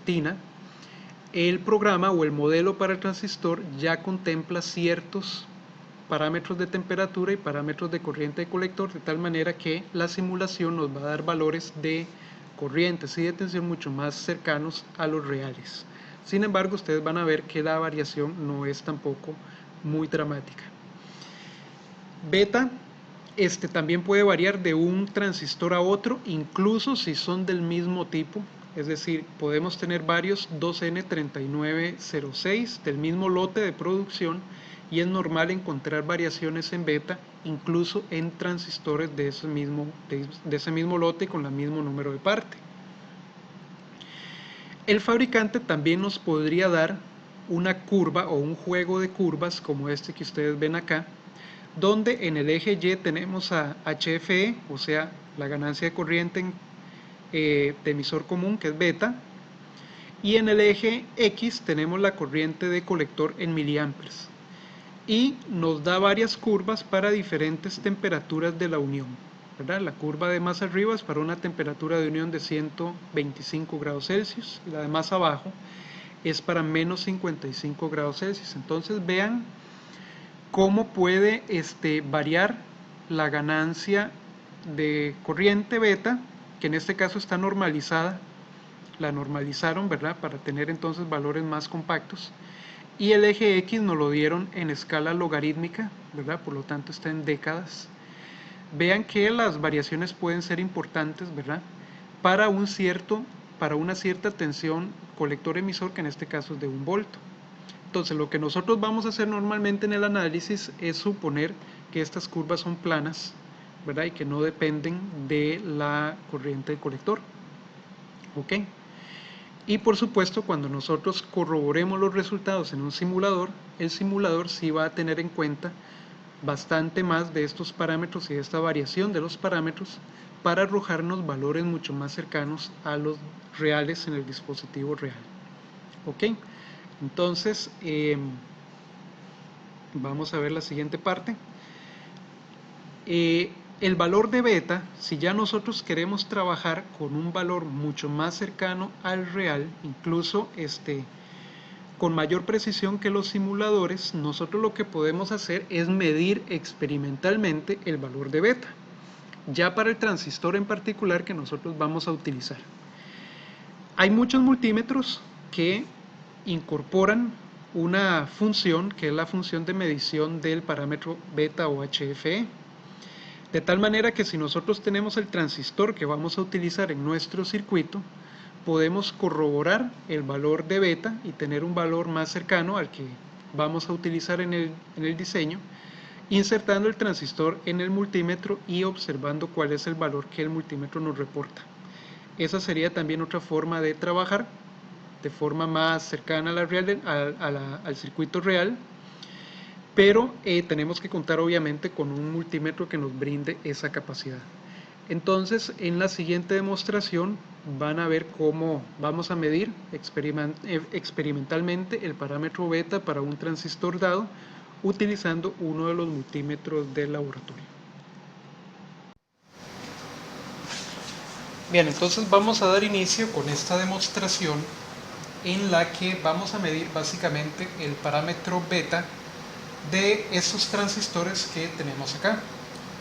TINA, el programa o el modelo para el transistor ya contempla ciertos parámetros de temperatura y parámetros de corriente de colector, de tal manera que la simulación nos va a dar valores de corrientes y de tensión mucho más cercanos a los reales. Sin embargo, ustedes van a ver que la variación no es tampoco muy dramática. Beta también puede variar de un transistor a otro, incluso si son del mismo tipo. Es decir, podemos tener varios 2N3906 del mismo lote de producción y es normal encontrar variaciones en beta incluso en transistores de ese mismo lote con el mismo número de parte. El fabricante también nos podría dar una curva o un juego de curvas como este que ustedes ven acá, donde en el eje Y tenemos a HFE, o sea, la ganancia de corriente de emisor común, que es beta, y en el eje X tenemos la corriente de colector en miliamperes, y nos da varias curvas para diferentes temperaturas de la unión, ¿verdad? La curva de más arriba es para una temperatura de unión de 125 grados Celsius, y la de más abajo es para menos 55 grados Celsius. Entonces vean cómo puede variar la ganancia de corriente beta, que en este caso está normalizada, la normalizaron, ¿verdad?, para tener entonces valores más compactos, y el eje X nos lo dieron en escala logarítmica, ¿verdad?, por lo tanto está en décadas. Vean que las variaciones pueden ser importantes, ¿verdad?, para una cierta tensión colector-emisor, que en este caso es de 1 volto. Entonces, lo que nosotros vamos a hacer normalmente en el análisis es suponer que estas curvas son planas, ¿verdad?, y que no dependen de la corriente de colector. ¿Ok? Y por supuesto, cuando nosotros corroboremos los resultados en un simulador, el simulador sí va a tener en cuenta bastante más de estos parámetros y de esta variación de los parámetros para arrojarnos valores mucho más cercanos a los reales en el dispositivo real. Ok, entonces vamos a ver la siguiente parte. El valor de beta, si ya nosotros queremos trabajar con un valor mucho más cercano al real, incluso con mayor precisión que los simuladores, nosotros lo que podemos hacer es medir experimentalmente el valor de beta, ya para el transistor en particular que nosotros vamos a utilizar. Hay muchos multímetros que incorporan una función que es la función de medición del parámetro beta o HFE, de tal manera que si nosotros tenemos el transistor que vamos a utilizar en nuestro circuito, podemos corroborar el valor de beta y tener un valor más cercano al que vamos a utilizar en el diseño, insertando el transistor en el multímetro y observando cuál es el valor que el multímetro nos reporta. Esa sería también otra forma de trabajar de forma más cercana al circuito real, pero tenemos que contar obviamente con un multímetro que nos brinde esa capacidad. Entonces, en la siguiente demostración van a ver cómo vamos a medir experimentalmente el parámetro beta para un transistor dado utilizando uno de los multímetros del laboratorio. Bien, entonces vamos a dar inicio con esta demostración en la que vamos a medir básicamente el parámetro beta de estos transistores que tenemos acá.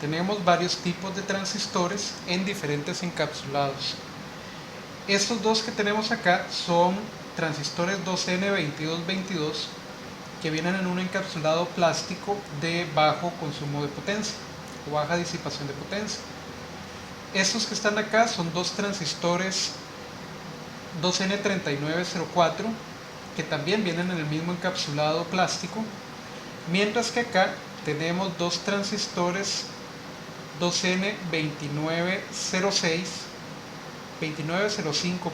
Tenemos varios tipos de transistores en diferentes encapsulados. Estos dos que tenemos acá son transistores 2N2222 que vienen en un encapsulado plástico de bajo consumo de potencia o baja disipación de potencia. Estos que están acá son dos transistores 2N3904 que también vienen en el mismo encapsulado plástico, mientras que acá tenemos dos transistores 2905,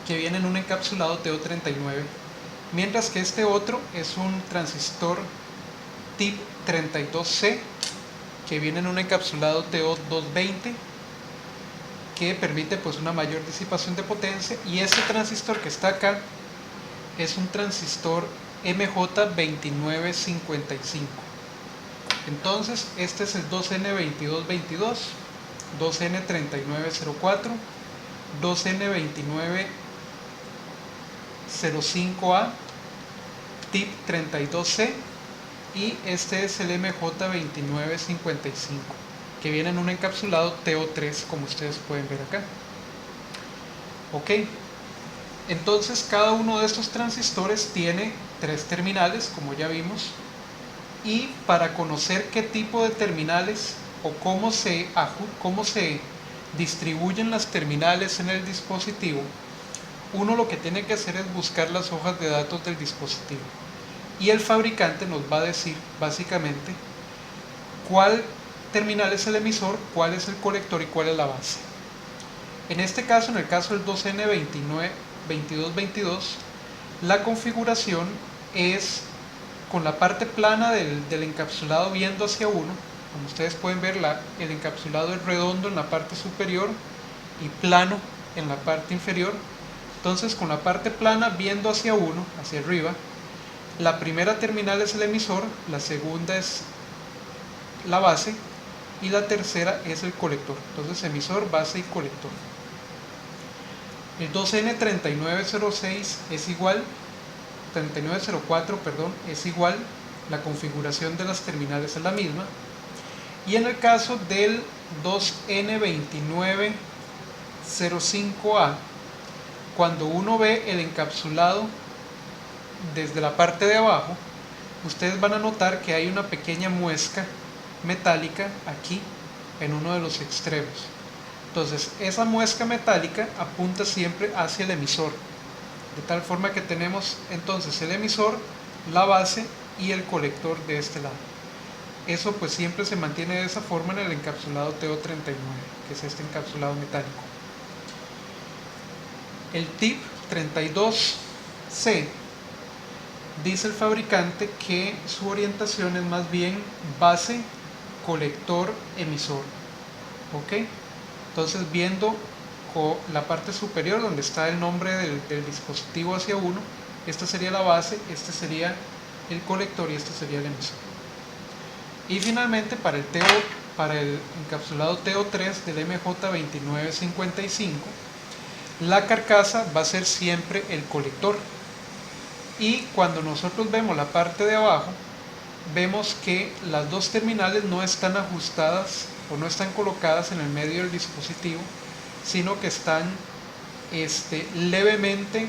que viene en un encapsulado TO39, mientras que este otro es un transistor TIP 32C que viene en un encapsulado TO220 que permite pues una mayor disipación de potencia, y este transistor que está acá es un transistor MJ2955. Entonces este es el 2N2222, 2N3904, 2N2905A, TIP 32C, y este es el MJ2955 que viene en un encapsulado TO3, como ustedes pueden ver acá. Ok, entonces cada uno de estos transistores tiene tres terminales, como ya vimos, y para conocer qué tipo de terminales o cómo se distribuyen las terminales en el dispositivo, uno lo que tiene que hacer es buscar las hojas de datos del dispositivo, y el fabricante nos va a decir básicamente cuál terminal es el emisor, cuál es el colector y cuál es la base. En este caso, en el caso del 2N2222, la configuración es con la parte plana del encapsulado viendo hacia uno. Como ustedes pueden ver, el encapsulado es redondo en la parte superior y plano en la parte inferior. Entonces, con la parte plana viendo hacia uno, hacia arriba, la primera terminal es el emisor, la segunda es la base y la tercera es el colector. Entonces, emisor, base y colector. El 2N3906 es igual, 3904, es igual, la configuración de las terminales es la misma. Y en el caso del 2N2905A, cuando uno ve el encapsulado desde la parte de abajo, ustedes van a notar que hay una pequeña muesca metálica aquí en uno de los extremos. Entonces, esa muesca metálica apunta siempre hacia el emisor, de tal forma que tenemos entonces el emisor, la base y el colector de este lado. Eso pues siempre se mantiene de esa forma en el encapsulado TO39, que es este encapsulado metálico. El TIP 32C dice el fabricante que su orientación es más bien base, colector, emisor. ok. Entonces, viendo la parte superior donde está el nombre del dispositivo hacia uno, esta sería la base, este sería el colector y este sería el emisor. Y finalmente para el encapsulado TO3 del MJ2955, la carcasa va a ser siempre el colector. Y cuando nosotros vemos la parte de abajo, vemos que las dos terminales no están ajustadas o no están colocadas en el medio del dispositivo, sino que están levemente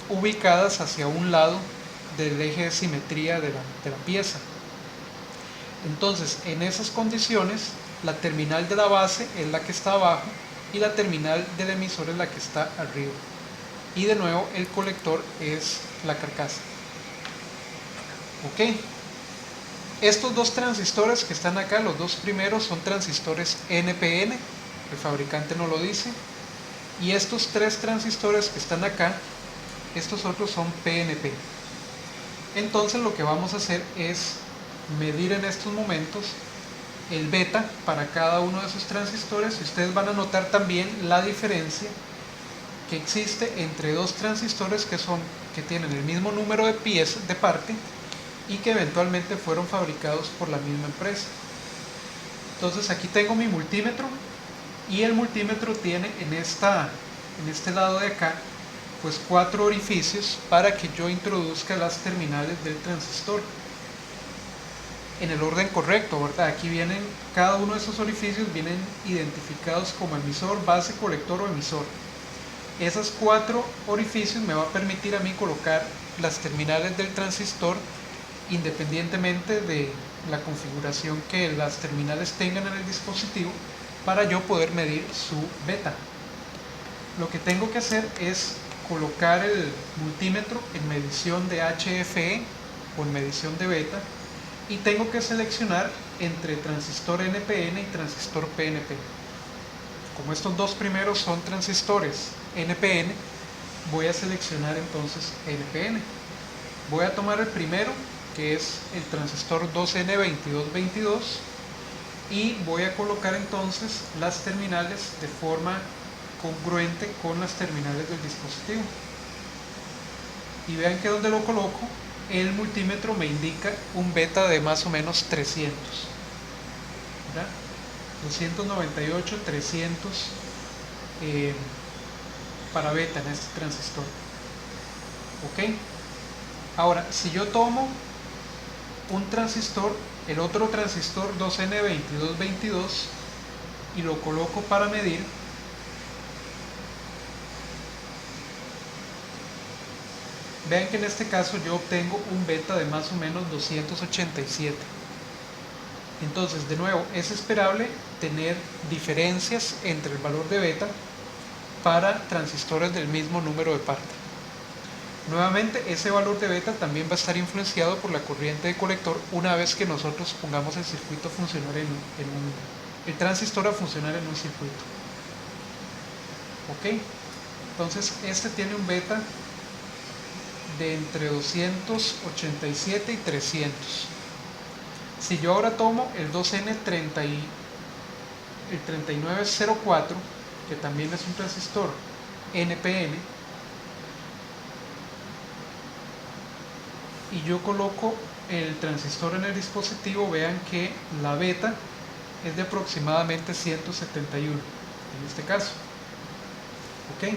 ubicadas hacia un lado del eje de simetría de la pieza. Entonces, en esas condiciones, la terminal de la base es la que está abajo y la terminal del emisor es la que está arriba. Y de nuevo, el colector es la carcasa. Ok. Estos dos transistores que están acá, los dos primeros, son transistores NPN, el fabricante no lo dice. Y estos tres transistores que están acá, estos otros son PNP. Entonces lo que vamos a hacer es medir en estos momentos el beta para cada uno de esos transistores, y ustedes van a notar también la diferencia que existe entre dos transistores que tienen el mismo número de piezas de parte y que eventualmente fueron fabricados por la misma empresa. Entonces aquí tengo mi multímetro, y el multímetro tiene en este lado de acá pues 4 orificios para que yo introduzca las terminales del transistor en el orden correcto, ¿verdad? Aquí vienen, cada uno de esos orificios vienen identificados como emisor, base, colector o emisor. Esos 4 orificios me va a permitir a mí colocar las terminales del transistor independientemente de la configuración que las terminales tengan en el dispositivo, para yo poder medir su beta. Lo que tengo que hacer es colocar el multímetro en medición de HFE o en medición de beta, y tengo que seleccionar entre transistor NPN y transistor PNP. Como estos dos primeros son transistores NPN, voy a seleccionar entonces NPN. Voy a tomar el primero, que es el transistor 2N2222, y voy a colocar entonces las terminales de forma congruente con las terminales del dispositivo. Y vean que donde lo coloco, el multímetro me indica un beta de más o menos 300, ¿verdad? 298, 300 para beta en este transistor. Ok. Ahora, si yo tomo un transistor, el otro transistor 2N2222, y lo coloco para medir, vean que en este caso yo obtengo un beta de más o menos 287. Entonces, de nuevo, es esperable tener diferencias entre el valor de beta para transistores del mismo número de parte. Nuevamente, ese valor de beta también va a estar influenciado por la corriente de colector una vez que nosotros pongamos el circuito a funcionar el transistor a funcionar en un circuito. Ok, entonces este tiene un beta de entre 287 y 300. Si yo ahora tomo el 2N30 y el 3904, que también es un transistor NPN, y yo coloco el transistor en el dispositivo, vean que la beta es de aproximadamente 171 en este caso. Ok,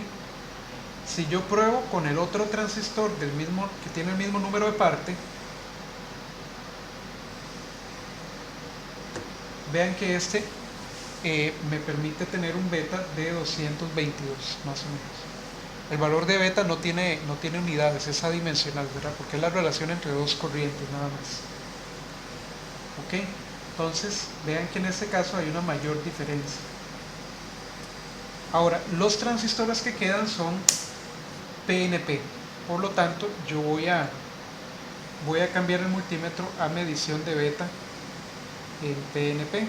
si yo pruebo con el otro transistor que tiene el mismo número de parte, vean que este me permite tener un beta de 222 más o menos. El valor de beta no tiene unidades, es adimensional, ¿verdad? Porque es la relación entre dos corrientes nada más. Ok, entonces vean que en este caso hay una mayor diferencia. Ahora, los transistores que quedan son PNP, por lo tanto yo voy a cambiar el multímetro a medición de beta en PNP.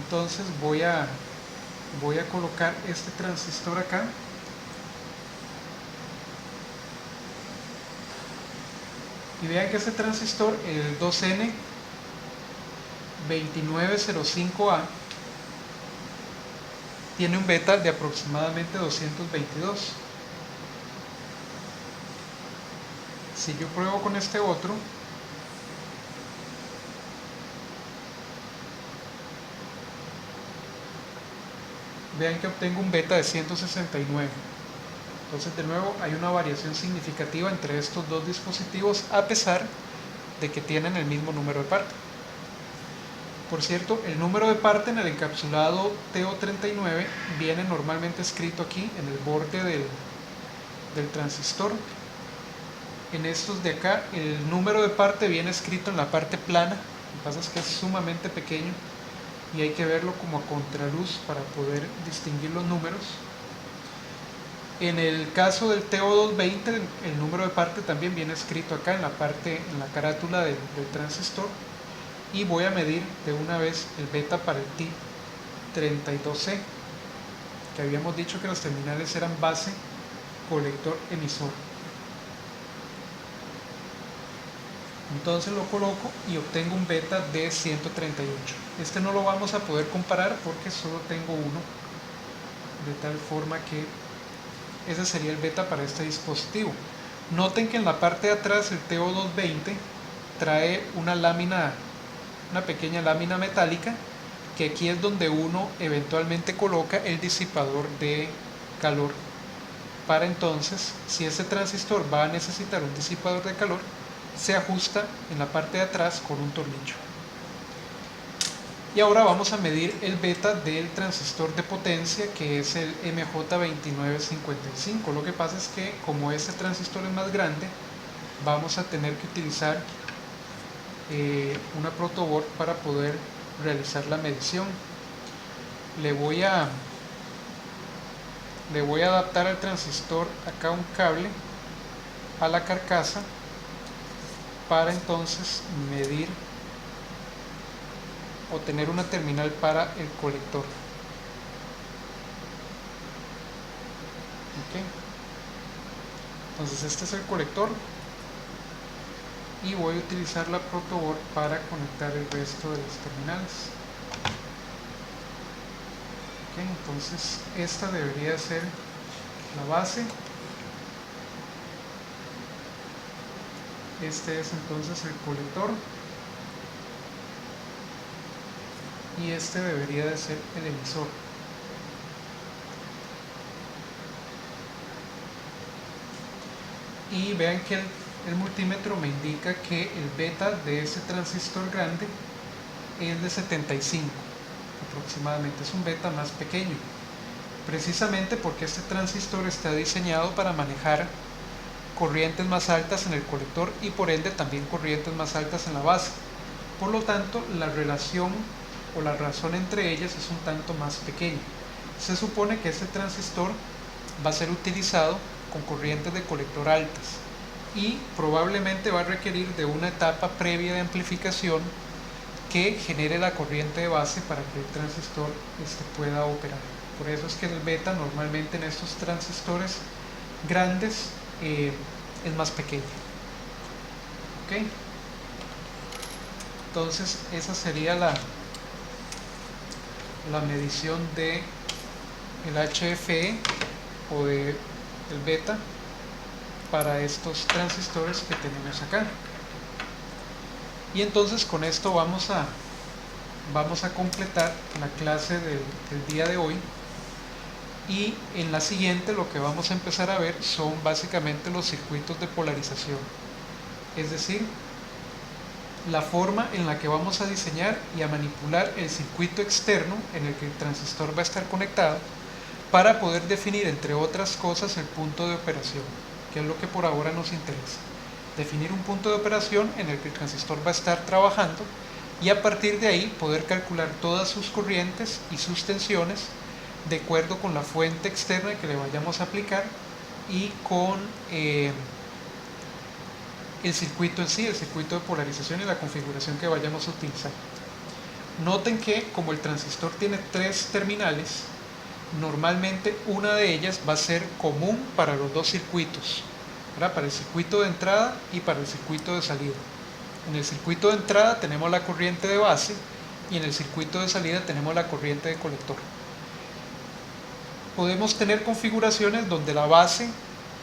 Entonces voy a colocar este transistor acá, y vean que este transistor, el 2N2905A, tiene un beta de aproximadamente 222. Si yo pruebo con este otro, vean que obtengo un beta de 169. Entonces, de nuevo, hay una variación significativa entre estos dos dispositivos a pesar de que tienen el mismo número de parte. Por cierto, el número de parte en el encapsulado TO39 viene normalmente escrito aquí en el borde del transistor. En estos de acá, el número de parte viene escrito en la parte plana. Lo que pasa es que es sumamente pequeño y hay que verlo como a contraluz para poder distinguir los números. En el caso del TO220, el número de parte también viene escrito acá en la carátula del transistor. Y voy a medir de una vez el beta para el TI-32C, que habíamos dicho que los terminales eran base, colector, emisor. Entonces lo coloco y obtengo un beta de 138. Este no lo vamos a poder comparar porque solo tengo uno, de tal forma que ese sería el beta para este dispositivo. Noten que en la parte de atrás el TO220 trae una pequeña lámina metálica, que aquí es donde uno eventualmente coloca el disipador de calor, para entonces, si este transistor va a necesitar un disipador de calor, se ajusta en la parte de atrás con un tornillo. Y ahora vamos a medir el beta del transistor de potencia, que es el MJ2955. Lo que pasa es que como este transistor es más grande, vamos a tener que utilizar una protoboard para poder realizar la medición. Le voy a adaptar al transistor acá un cable a la carcasa para entonces medir o tener una terminal para el colector. Okay. Entonces este es el colector y voy a utilizar la protoboard para conectar el resto de las terminales. Okay, entonces esta debería ser la base. Este es entonces el colector y este debería de ser el emisor. Y vean que el multímetro me indica que el beta de ese transistor grande es de 75 aproximadamente, es un beta más pequeño, precisamente porque este transistor está diseñado para manejar corrientes más altas en el colector y por ende también corrientes más altas en la base. Por lo tanto, la relación o la razón entre ellas es un tanto más pequeña. Se supone que este transistor va a ser utilizado con corrientes de colector altas y probablemente va a requerir de una etapa previa de amplificación que genere la corriente de base para que el transistor pueda operar. Por eso es que el beta normalmente en estos transistores grandes es más pequeño. ¿Okay? Entonces esa sería la medición de el HFE o de el beta para estos transistores que tenemos acá. Y entonces con esto vamos a completar la clase del día de hoy, y en la siguiente lo que vamos a empezar a ver son básicamente los circuitos de polarización, es decir, la forma en la que vamos a diseñar y a manipular el circuito externo en el que el transistor va a estar conectado para poder definir, entre otras cosas, el punto de operación, que es lo que por ahora nos interesa. Definir un punto de operación en el que el transistor va a estar trabajando y a partir de ahí poder calcular todas sus corrientes y sus tensiones de acuerdo con la fuente externa que le vayamos a aplicar y con el circuito en sí, el circuito de polarización y la configuración que vayamos a utilizar. Noten que como el transistor tiene 3 terminales, normalmente una de ellas va a ser común para los dos circuitos, ¿verdad? Para el circuito de entrada y para el circuito de salida. En el circuito de entrada tenemos la corriente de base y en el circuito de salida tenemos la corriente de colector. podemos tener configuraciones donde la base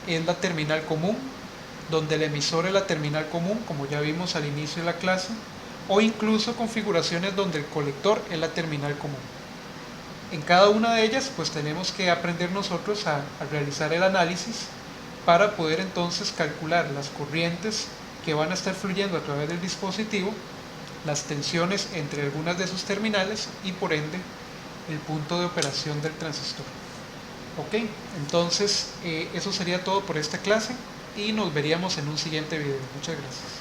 es la terminal común, donde el emisor es la terminal común, como ya vimos al inicio de la clase, o incluso configuraciones donde el colector es la terminal común. En cada una de ellas pues tenemos que aprender nosotros a realizar el análisis para poder entonces calcular las corrientes que van a estar fluyendo a través del dispositivo, las tensiones entre algunas de sus terminales y por ende el punto de operación del transistor. Ok, entonces eso sería todo por esta clase y nos veríamos en un siguiente video. Muchas gracias.